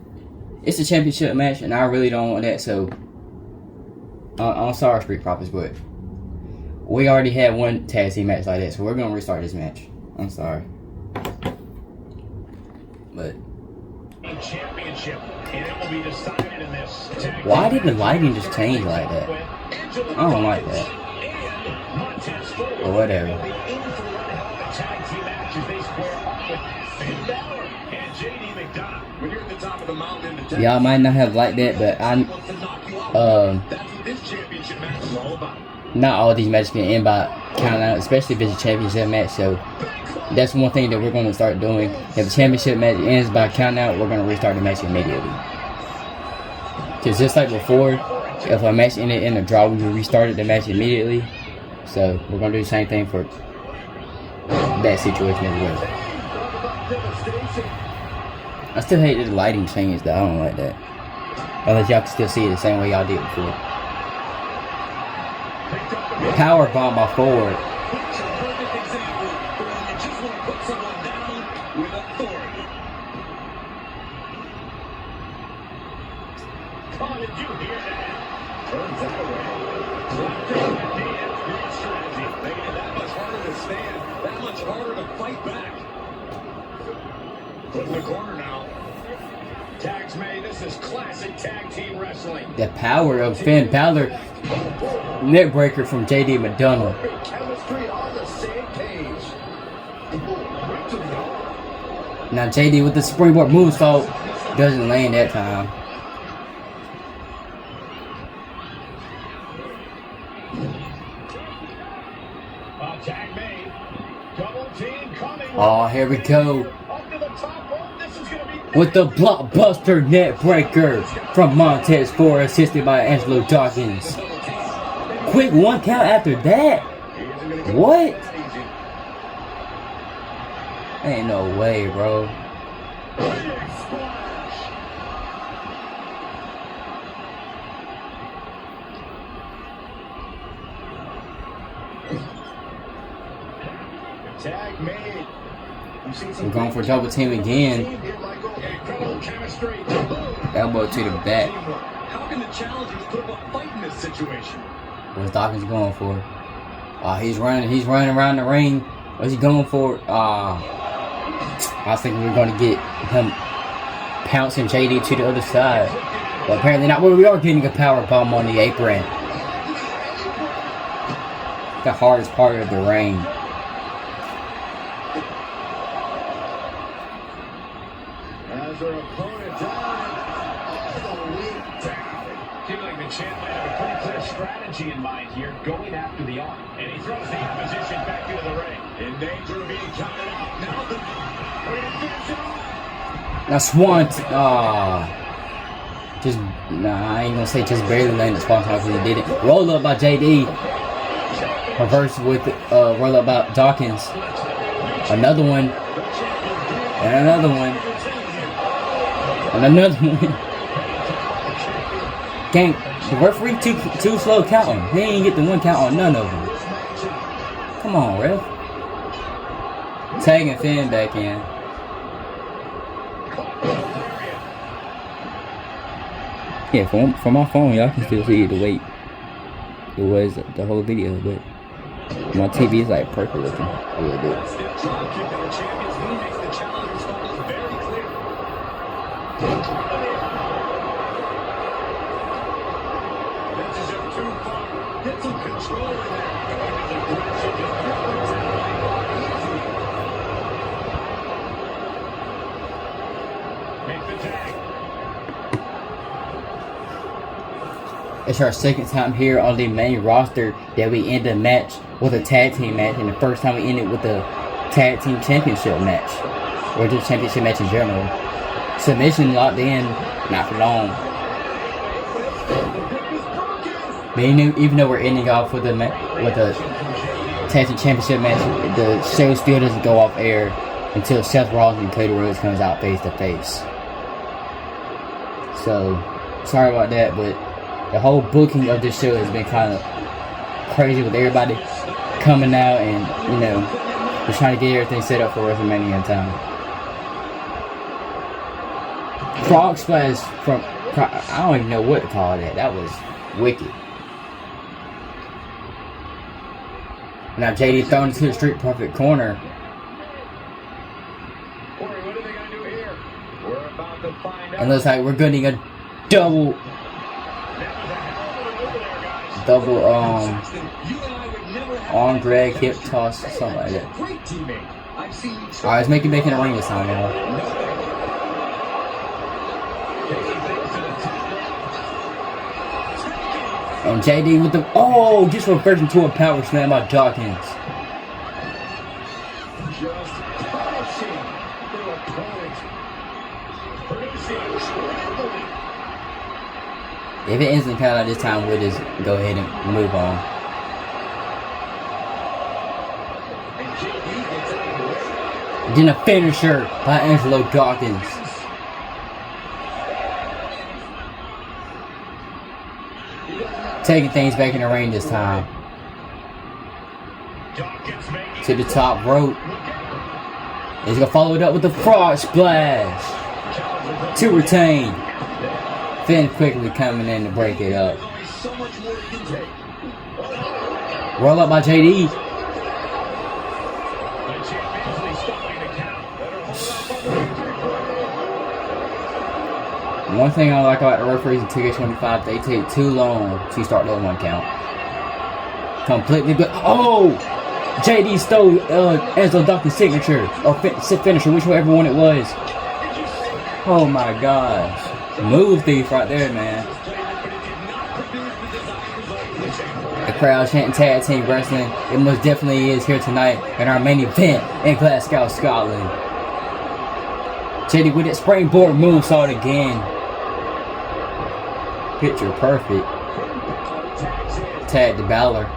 It's a championship match, and I really don't want that. So, I'm sorry, Street Profits, but we already had one tag team match like that, so we're gonna restart this match. I'm sorry, but Championship, and it will be decided in this. why did the lighting just change like that? I don't like that. Or whatever. Y'all might not have liked that, but not all these matches can end by counting out, especially if it's a championship match. So that's one thing that we're going to start doing. If the championship match ends by counting out, we're going to restart the match immediately. Because just like before, if a match ended in a draw, we restarted the match immediately. So we're going to do the same thing for that situation as well. I still hate that the lighting changed though. I don't like that. Unless y'all can still see it the same way y'all did before. Power bomb by Ford. That much harder to fight back. Put in the corner now. Tags made. This is classic tag team wrestling. The power of Finn Balor. Neckbreaker from JD McDonough. Chemistry on the same page. Now JD with the springboard moonsault doesn't land that time. Tag made. Double team coming. Oh, here we go. Up to the top rope. This is gonna be With the blockbuster neckbreaker from Montez Ford, assisted by Angelo Dawkins. Quick 1 count after that. What? Ain't no way, bro. tag made. We're going for double team again. Elbow to the back. How can the challengers put up a fight in this situation? What's Dawkins going for? He's running around the ring. What's he going for? I was thinking we were going to get him pouncing JD to the other side. But apparently not. Well, we are getting a power bomb on the apron. The hardest part of the ring. As their opponent down, all the way down. Seems like the champ might have a pretty clear strategy in mind here, going after the arm. And he throws the opposition back into the ring. In danger of being counted out. Now the way to finish it off. Now Swan, I ain't gonna say just barely landed Swan because he did it. Roll up by JD. Reverse with roll up by Dawkins. Another one. And another one. And another one. Gang, the referee too slow counting. He ain't get the one count on none of them. Come on, ref. Tagging Finn back in. Yeah, from my phone, y'all can still see the weight. It was the whole video, but my TV is like purple looking a little bit. It's our second time here on the main roster that we end a match with a tag team match, and the first time we ended with a tag team championship match, or just championship match in general. Submission locked in, not for long. But even though we're ending off with a tag team championship match, the show still doesn't go off air until Seth Rollins and Cody Rhodes comes out face to face. So, sorry about that, but the whole booking of this show has been kind of crazy with everybody coming out and, you know, just trying to get everything set up for WrestleMania in time. Frog Splash from, I don't even know what to call that. That was wicked. Now JD thrown into the Street Profit corner. And looks like we're getting a double arm drag, hip toss, something like that. Alright, let's make it back in the ring this time, y'all. And JD with the gets reversed into a power slam by Dawkins. If it ends in count out this time, we'll just go ahead and move on. Then a finisher by Angelo Dawkins. Taking things back in the ring this time. To the top rope. He's going to follow it up with the frog splash. To retain. Finn quickly coming in to break it up. Roll up by JD. One thing I like about the referees in 2K25, they take too long to start that one count. Completely good. JD stole Angelo Dawkins' signature or finisher, whichever one it was. Oh my gosh. Move thief right there, man. The crowd chanting tag team wrestling. It most definitely is here tonight in our main event in Glasgow, Scotland. JD with that springboard move, saw it again. Picture perfect. Tag to Balor.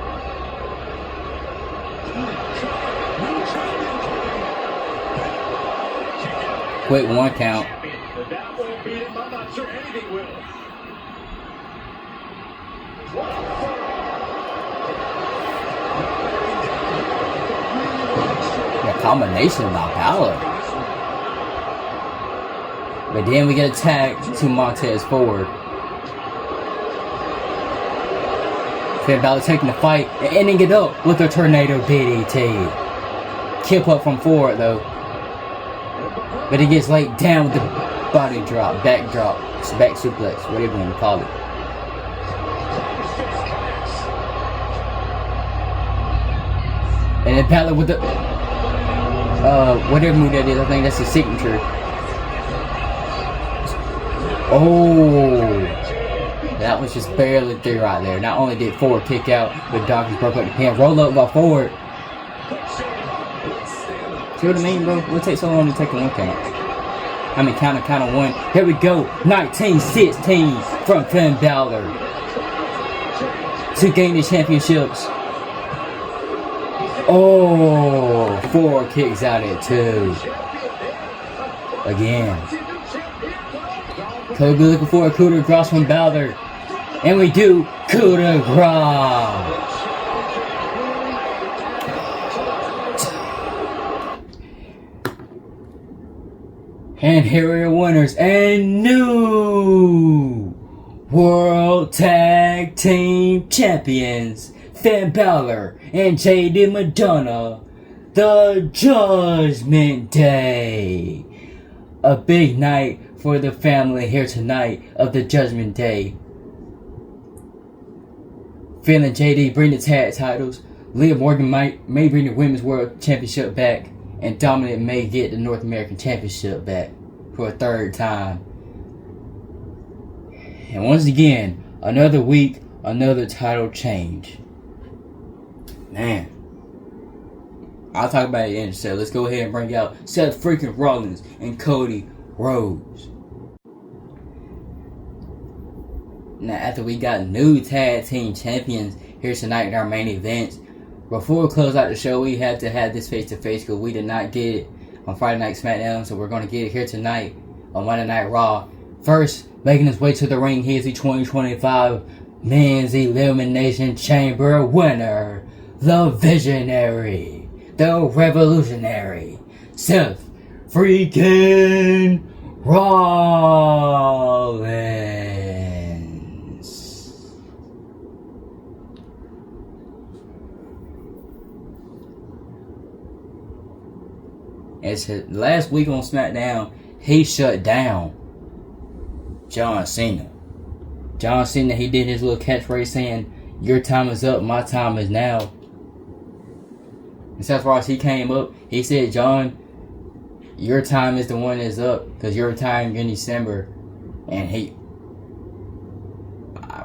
Quick one count. A combination by Balor. But then we get a tag to Montez forward. Finn Balor taking the fight and ending it up with a tornado DDT. Kip up from forward though. But he gets laid down with the body drop, back suplex, whatever you want to call it. And then Balor with the whatever move that is, I think that's his signature. That was just barely through right there. Not only did Ford kick out, but Dawkins broke up the pin. Roll up by Ford. See what I mean, bro? It would take so long to take a one count. I mean, count of one. Here we go. 1916 from Finn Balor to gain the championships. Ford kicks out at 2. Again. Could be looking for a coup de grace from Balor. And we do coup de grace. And here are your winners and new World Tag Team Champions, Finn Balor and JD Madonna, the Judgment Day. A big night for the family here tonight of the Judgment Day. Finn and JD bring the tag titles. Leah Morgan may bring the Women's World Championship back. And Dominic may get the North American Championship back for a third time. And once again, Another week, another title change. Man. I'll talk about it in. So let's go ahead and bring out Seth freaking Rollins and Cody Rhodes. Now, after we got new tag team champions here tonight in our main event, before we close out the show, we had to have this face-to-face because we did not get it on Friday Night SmackDown, so we're going to get it here tonight on Monday Night Raw. First, making his way to the ring, he is the 2025 Men's Elimination Chamber winner, the Visionary, the Revolutionary, Seth freaking Rollins. As last week on SmackDown, he shut down John Cena. John Cena, he did his little catchphrase saying, "Your time is up, my time is now." And Seth Rollins, he came up, he said, "John, your time is the one that's up because you're retiring in December." And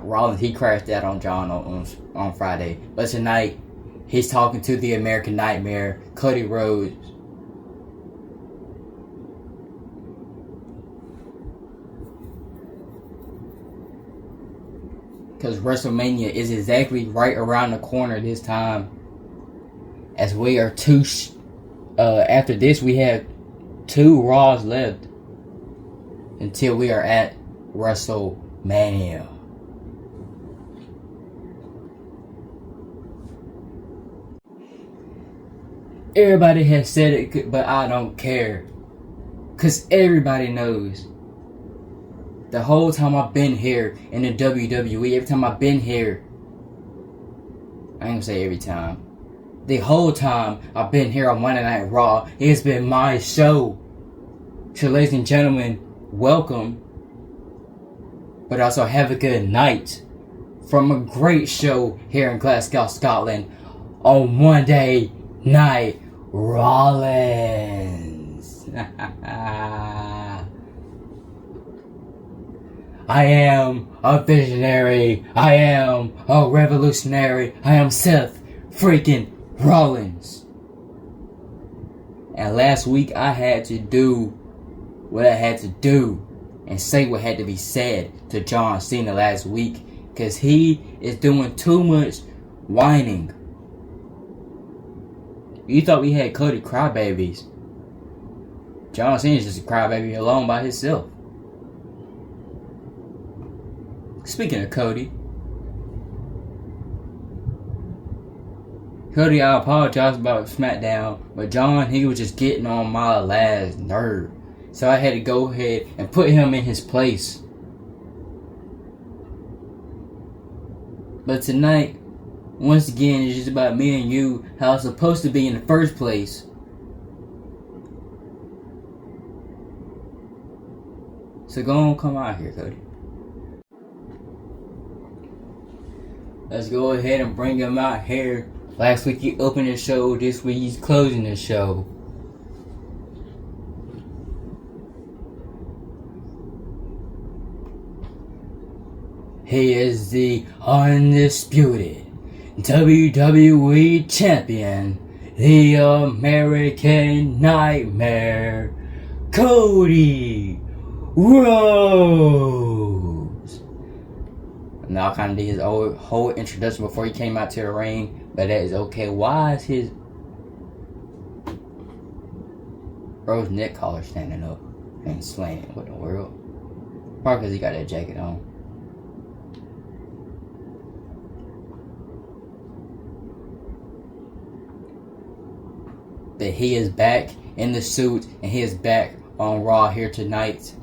Rollins, he crashed out on John on Friday. But tonight, he's talking to the American Nightmare, Cody Rhodes. Because WrestleMania is exactly right around the corner this time. As we are after this, we have 2 Raws left until we are at WrestleMania. Everybody has said it, but I don't care. Because everybody knows. The whole time I've been here in the WWE, every time I've been here, I ain't gonna say every time. The whole time I've been here on Monday Night Raw, it's been my show. So ladies and gentlemen, welcome. But also have a good night from a great show here in Glasgow, Scotland on Monday Night Rollins. I am a visionary. I am a revolutionary. I am Seth freaking Rollins. And last week I had to do what I had to do and say what had to be said to John Cena last week because he is doing too much whining. You thought we had Cody crybabies. John Cena's just a crybaby alone by himself. Speaking of Cody, I apologize about SmackDown, but John, he was just getting on my last nerve. So I had to go ahead and put him in his place. But tonight, once again, it's just about me and you, how it's supposed to be in the first place. So go on, come out here, Cody. Let's go ahead and bring him out here. Last week he opened the show, this week he's closing the show. He is the undisputed WWE Champion, the American Nightmare, Cody Rhodes. Now I kind of did his whole introduction before he came out to the ring, but that is okay. Why is his Rhodes neck collar standing up and slanted? What in the world? Probably because he got that jacket on. That he is back in the suit and he is back on Raw here tonight.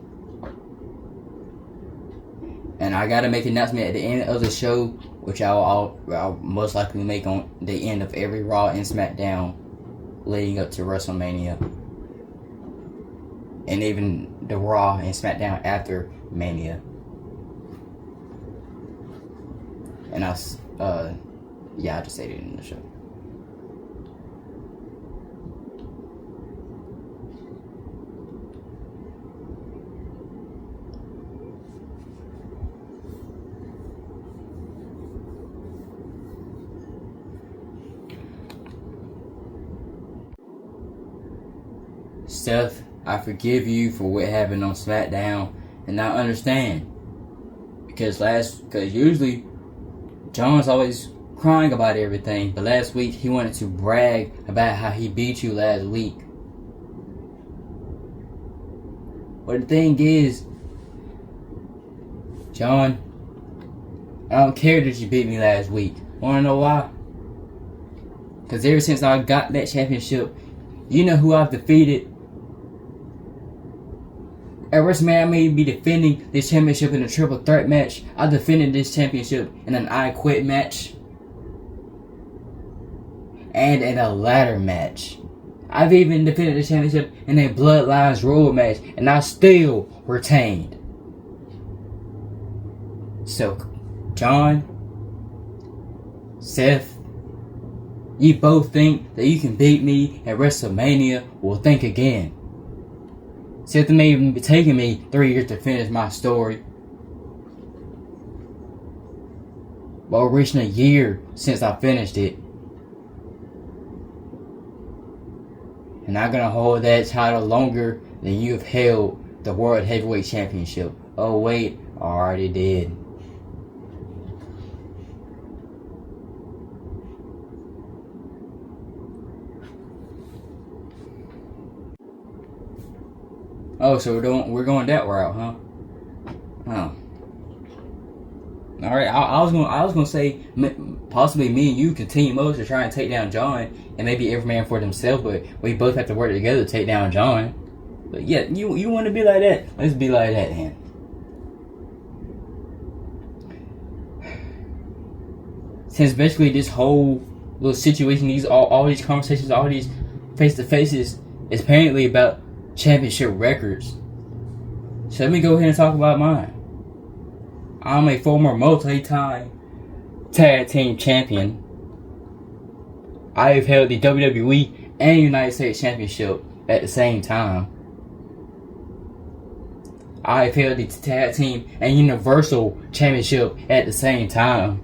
And I gotta make an announcement at the end of the show, which I'll most likely make on the end of every Raw and SmackDown leading up to WrestleMania. And even the Raw and SmackDown after Mania. And I just said it in the show. Seth, I forgive you for what happened on SmackDown, and I understand. Because usually John's always crying about everything, but last week he wanted to brag about how he beat you last week. But the thing is, John, I don't care that you beat me last week. Wanna know why? Because ever since I got that championship, you know who I've defeated? At WrestleMania, I may be defending this championship in a triple threat match. I defended this championship in an I Quit match. And in a ladder match. I've even defended the championship in a Bloodlines Royal match, and I still retained. So, John, Seth, you both think that you can beat me at WrestleMania? Well, think again. Seth may even be taking me 3 years to finish my story. But we're reaching a year since I finished it. And I'm gonna hold that title longer than you have held the World Heavyweight Championship. Oh wait, I already did. Oh, so we're going that route, huh? Oh. All right. I was gonna say possibly me and you can team up to try and take down John, and maybe every man for themselves. But we both have to work together to take down John. But yeah, you want to be like that? Let's be like that, then. Since basically this whole little situation, all these conversations, all these face to faces, is apparently about championship records. So let me go ahead and talk about mine. I'm a former multi-time tag team champion. I have held the WWE and United States Championship at the same time. I have held the tag team and Universal Championship at the same time.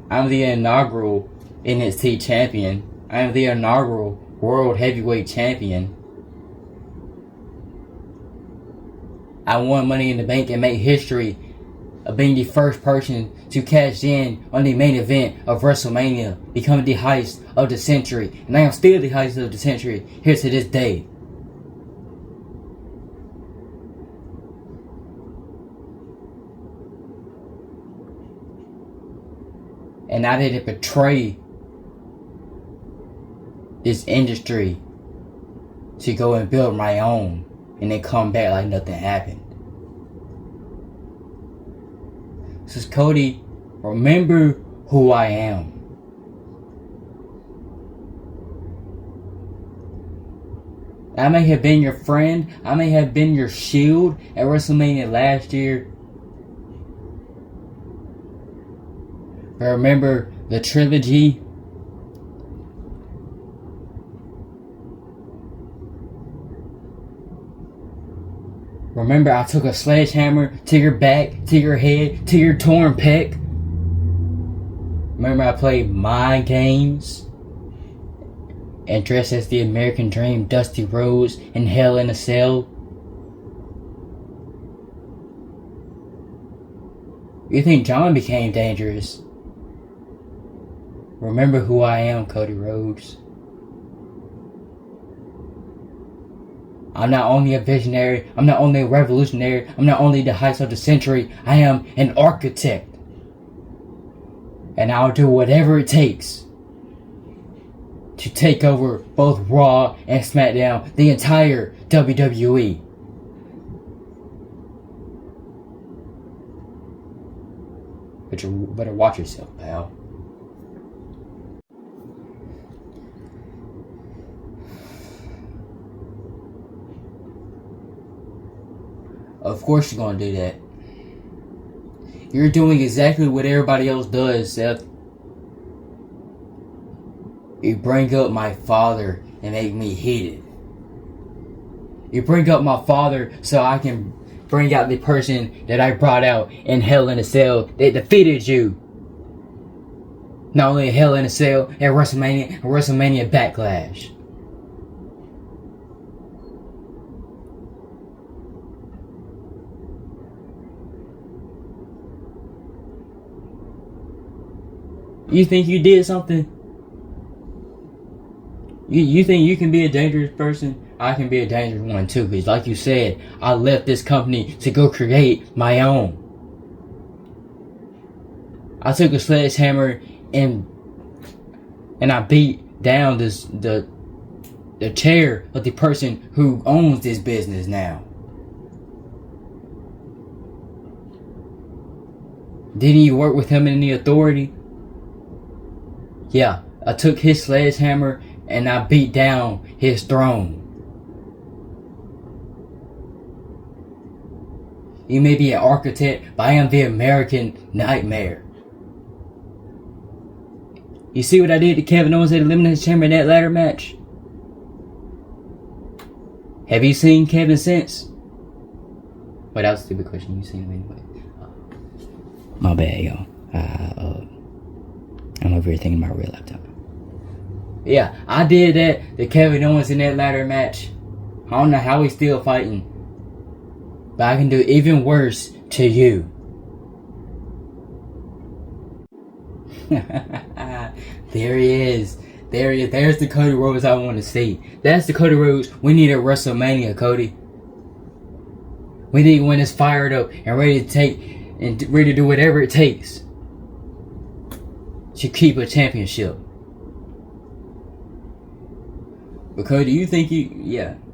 I'm the inaugural NXT champion. I am the inaugural World Heavyweight Champion. I won Money in the Bank and made history of being the first person to cash in on the main event of WrestleMania, becoming the heist of the century. And I am still the heist of the century here to this day. And I didn't betray this industry to go and build my own and then come back like nothing happened. Says Cody, remember who I am. I may have been your friend, I may have been your shield at WrestleMania last year. But remember the trilogy? Remember I took a sledgehammer to your back, to your head, to your torn pec? Remember I played mind games? And dressed as the American Dream, Dusty Rhodes, in Hell in a Cell? You think John became dangerous? Remember who I am, Cody Rhodes. I'm not only a visionary, I'm not only a revolutionary, I'm not only the heist of the century, I am an architect. And I'll do whatever it takes to take over both Raw and SmackDown, the entire WWE. But you better watch yourself, pal. Of course you're gonna do that. You're doing exactly what everybody else does, Seth. You bring up my father and make me heated. You bring up my father so I can bring out the person that I brought out in Hell in a Cell that defeated you. Not only in Hell in a Cell, at WrestleMania and WrestleMania Backlash. You think you did something? You think you can be a dangerous person? I can be a dangerous one too, because like you said, I left this company to go create my own. I took a sledgehammer and I beat down the chair of the person who owns this business now. Didn't you work with him in the authority? Yeah, I took his sledgehammer and I beat down his throne. You may be an architect, but I am the American nightmare. You see what I did to Kevin Owens at Elimination Chamber in that ladder match? Have you seen Kevin since? Wait, that was a stupid question. You seen him anyway? My bad, y'all. I'm over here thinking about real laptop. Yeah, I did that to Kevin Owens in that ladder match. I don't know how he's still fighting, but I can do even worse to you. There he is. There he is. There's the Cody Rhodes I want to see. That's the Cody Rhodes we need at WrestleMania, Cody. We need one that's fired up and ready to do whatever it takes to keep a championship. But Cody, you think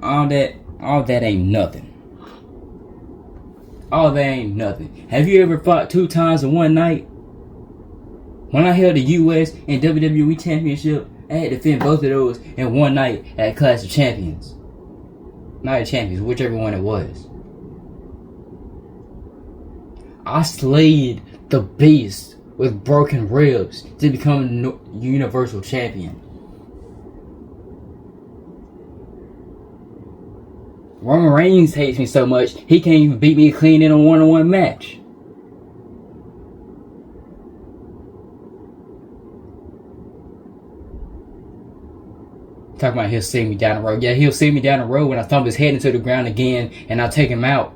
all that ain't nothing. All that ain't nothing. Have you ever fought 2 times in one night? When I held the US and WWE Championship, I had to defend both of those in one night at Clash of Champions. Night of Champions, whichever one it was. I slayed the Beast with broken ribs to become Universal Champion. Roman Reigns hates me so much, he can't even beat me clean in a one-on-one match. Talking about he'll see me down the road. Yeah, he'll see me down the road when I thump his head into the ground again and I'll take him out.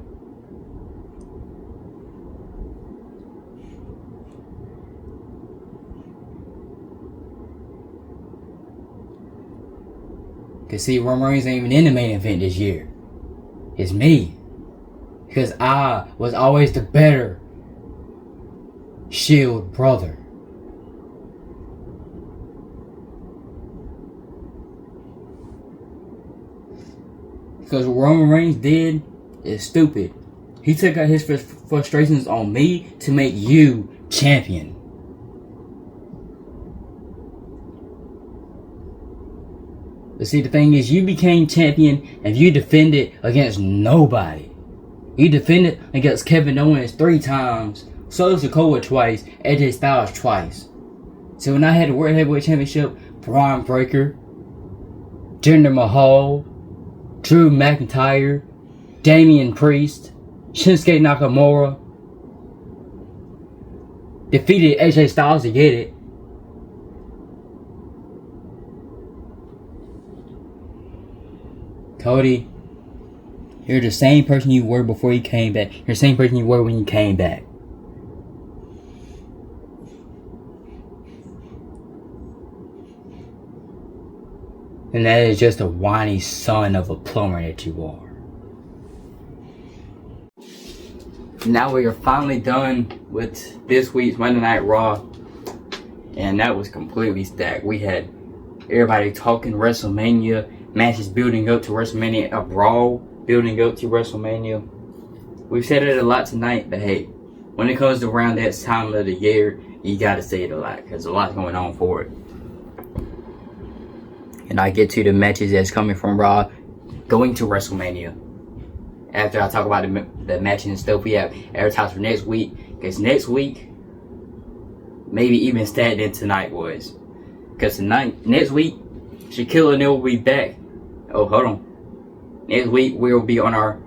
Cause see, Roman Reigns ain't even in the main event this year. It's me. Because I was always the better Shield brother. Because what Roman Reigns did is stupid. He took out his frustrations on me to make you champion. But see, the thing is, you became champion and you defended against nobody. You defended against Kevin Owens 3 times, Solo Sikoa twice, AJ Styles twice. So when I had the World Heavyweight Championship, Braun Breaker, Jinder Mahal, Drew McIntyre, Damian Priest, Shinsuke Nakamura, defeated AJ Styles to get it. Cody, you're the same person you were before you came back. You're the same person you were when you came back. And that is just a whiny son of a plumber that you are. Now we are finally done with this week's Monday Night Raw. And that was completely stacked. We had everybody talking WrestleMania, matches building up to WrestleMania, a brawl building up to WrestleMania. We've said it a lot tonight, but hey, when it comes to around that time of the year, you gotta say it a lot, because a lot's going on for it. And I get to the matches that's coming from Raw going to WrestleMania. After I talk about the matches and stuff we have advertised for next week. Because next week, maybe even stacked than tonight was. Because next week, Shaquille O'Neal will be back. Oh, hold on. Next week, we will be on our,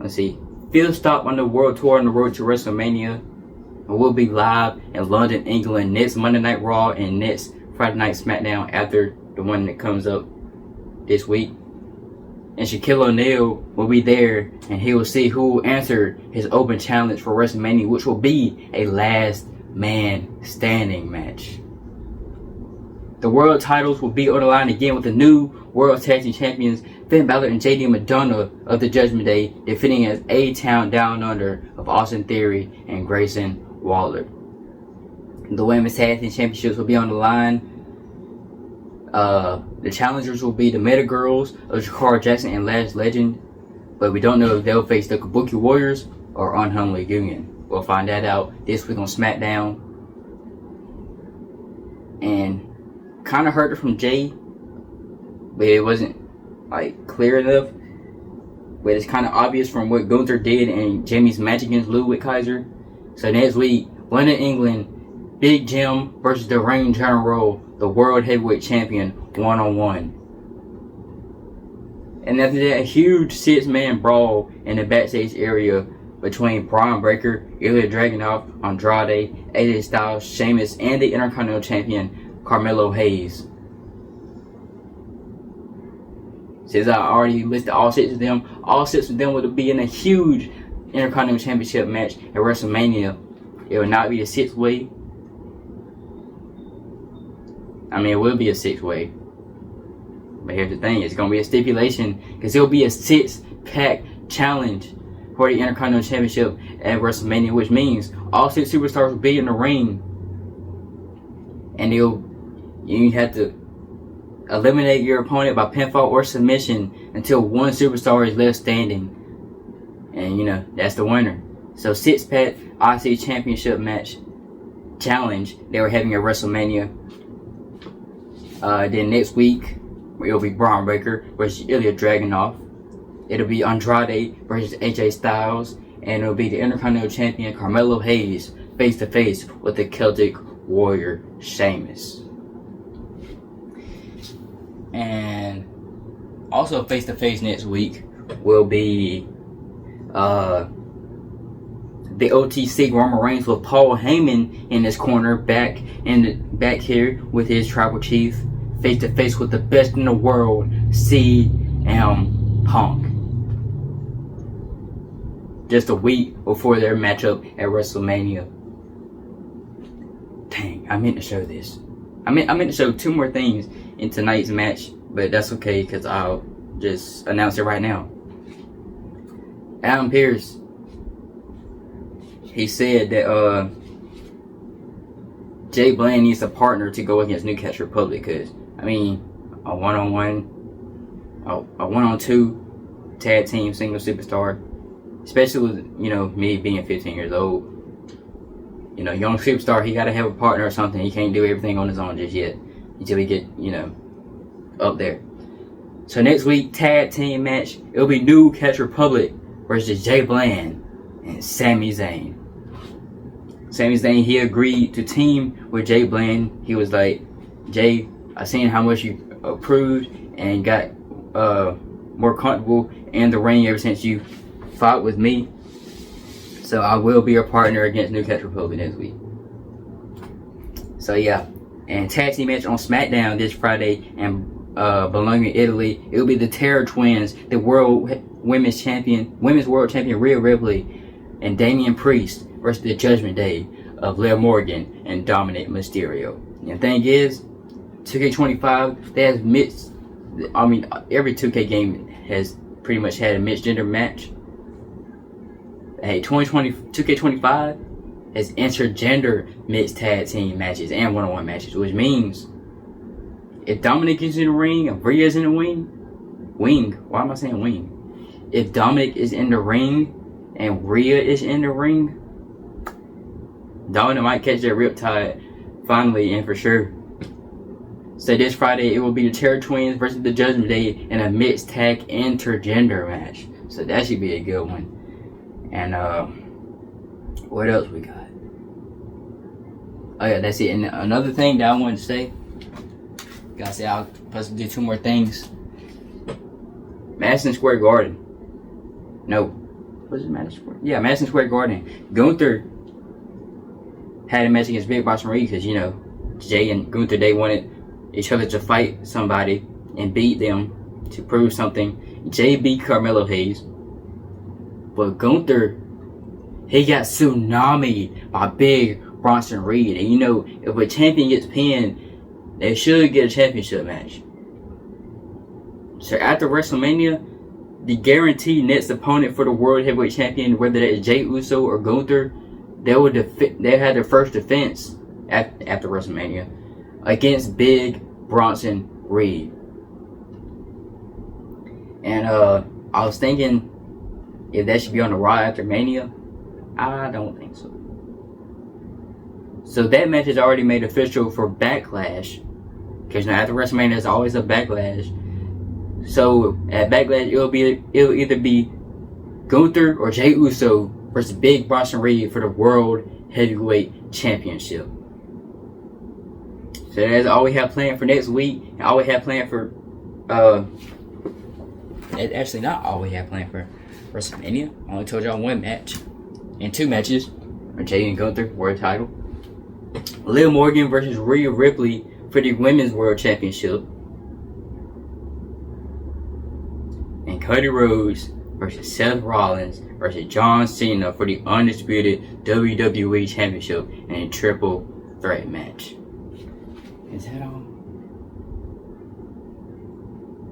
5th stop on the world tour on the road to WrestleMania. And we'll be live in London, England, next Monday Night Raw and next Friday Night SmackDown after the one that comes up this week. And Shaquille O'Neal will be there, and he will see who will answer his open challenge for WrestleMania, which will be a last man standing match. The world titles will be on the line again with the new World Tag Team Champions Finn Balor and JD McDonough of the Judgment Day defeating as A-Town Down Under of Austin Theory and Grayson Waller. The Women's Tag Team Championships will be on the line. The challengers will be the Meta Girls of Jakara Jackson and Lash Legend, but we don't know if they'll face the Kabuki Warriors or Unholy Union. We'll find that out this week on SmackDown. And kind of heard it from Jay, but it wasn't like clear enough. But it's kind of obvious from what Gunther did and Jamie's match against Ludwig Kaiser. So next week, London, England, Big Jim versus the Reign General, the World Heavyweight Champion, 1-on-1. And after that, a huge 6-man brawl in the backstage area between Braun Breaker, Ilya Dragunov, Andrade, AJ Styles, Sheamus, and the Intercontinental Champion, Carmelo Hayes. Since I already listed all 6 of them will be in a huge Intercontinental Championship match at WrestleMania. It will not be a 6-way. I mean, it will be a 6-way. But here's the thing, it's going to be a stipulation because it will be a 6-pack challenge for the Intercontinental Championship at WrestleMania, which means all 6 superstars will be in the ring. And you have to eliminate your opponent by pinfall or submission until one superstar is left standing. And that's the winner. So 6-pack IC Championship match challenge they were having at WrestleMania. Then next week it'll be Braun Breaker versus Ilya Dragunov. It'll be Andrade versus AJ Styles, and it'll be the Intercontinental Champion Carmelo Hayes face to face with the Celtic Warrior Sheamus. And also face to face next week will be the OTC Roman Reigns with Paul Heyman in his corner, back here with his tribal chief, face to face with the best in the world, CM Punk. Just a week before their matchup at WrestleMania. Dang, I meant to show this. I meant to show 2 more things in tonight's match, but that's okay because I'll just announce it right now. Adam Pearce, he said that Jay Bland needs a partner to go against Newcastle Republic because, I mean, a 1-on-1, a 1-on-2 tag team single superstar, especially with, me being 15 years old. Young superstar, he got to have a partner or something. He can't do everything on his own just yet until he get, up there. So next week, tag team match, it'll be Newcastle Republic versus Jay Bland and Sami Zayn. Sami Zayn, he agreed to team with Jay Bland. He was like, Jay, I seen how much you improved and got more comfortable in the ring ever since you fought with me. So I will be a partner against Newcastle Republic next week. So yeah, and tag team match on SmackDown this Friday in Bologna, Italy. It will be the Terror Twins, the Women's World Champion Rhea Ripley and Damian Priest versus the Judgment Day of Liv Morgan and Dominic Mysterio. And the thing is, 2K25, they have mixed. I mean, every 2K game has pretty much had a mixed gender match. Hey, 2K25 has intergender mixed tag team matches and 1-on-1 matches, which means if Dominic is in the ring and Rhea is in the why am I saying wing? If Dominic is in the ring and Rhea is in the ring, Dominic might catch that riptide finally and for sure. So this Friday it will be the Terror Twins versus the Judgment Day in a mixed tag intergender match. So that should be a good one. And what else we got? Oh yeah, that's it. And another thing that I wanted to say, gotta say I'll supposed to do 2 more things. Madison Square Garden. No, was it Madison Square? Yeah, Madison Square Garden. Gunther had a match against Big Boss Marie because Jay and Gunther, they wanted each other to fight somebody and beat them to prove something. Jay beat Carmelo Hayes. But Gunther, he got tsunamied by Big Bronson Reed. And if a champion gets pinned, they should get a championship match. So after WrestleMania, the guaranteed next opponent for the World Heavyweight Champion, whether that is Jey Uso or Gunther, they had their first defense after WrestleMania against Big Bronson Reed. And I was thinking if that should be on the Raw after Mania. I don't think so. So that match is already made official for Backlash, because now after WrestleMania there's always a Backlash. So at Backlash it'll either be Gunther or Jey Uso versus Big Bronson Reed for the World Heavyweight Championship. So that's all we have planned for next week. And all we have planned for actually not all we have planned for WrestleMania. I only told y'all one match. And two matches are Jey and Gunther World Title. Liv Morgan versus Rhea Ripley for the Women's World Championship. And Cody Rhodes versus Seth Rollins versus John Cena for the undisputed WWE Championship in a triple threat match. Is that all?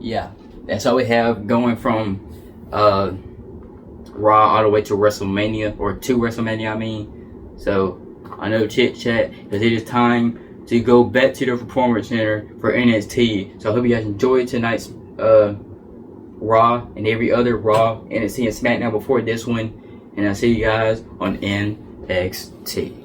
Yeah, that's all we have going from Raw all the way to WrestleMania, or to WrestleMania I mean. So I know chit chat, because it is time to go back to the Performance Center for NXT. So I hope you guys enjoyed tonight's Raw and every other Raw, NXT, and SmackDown before this one. And I'll see you guys on NXT.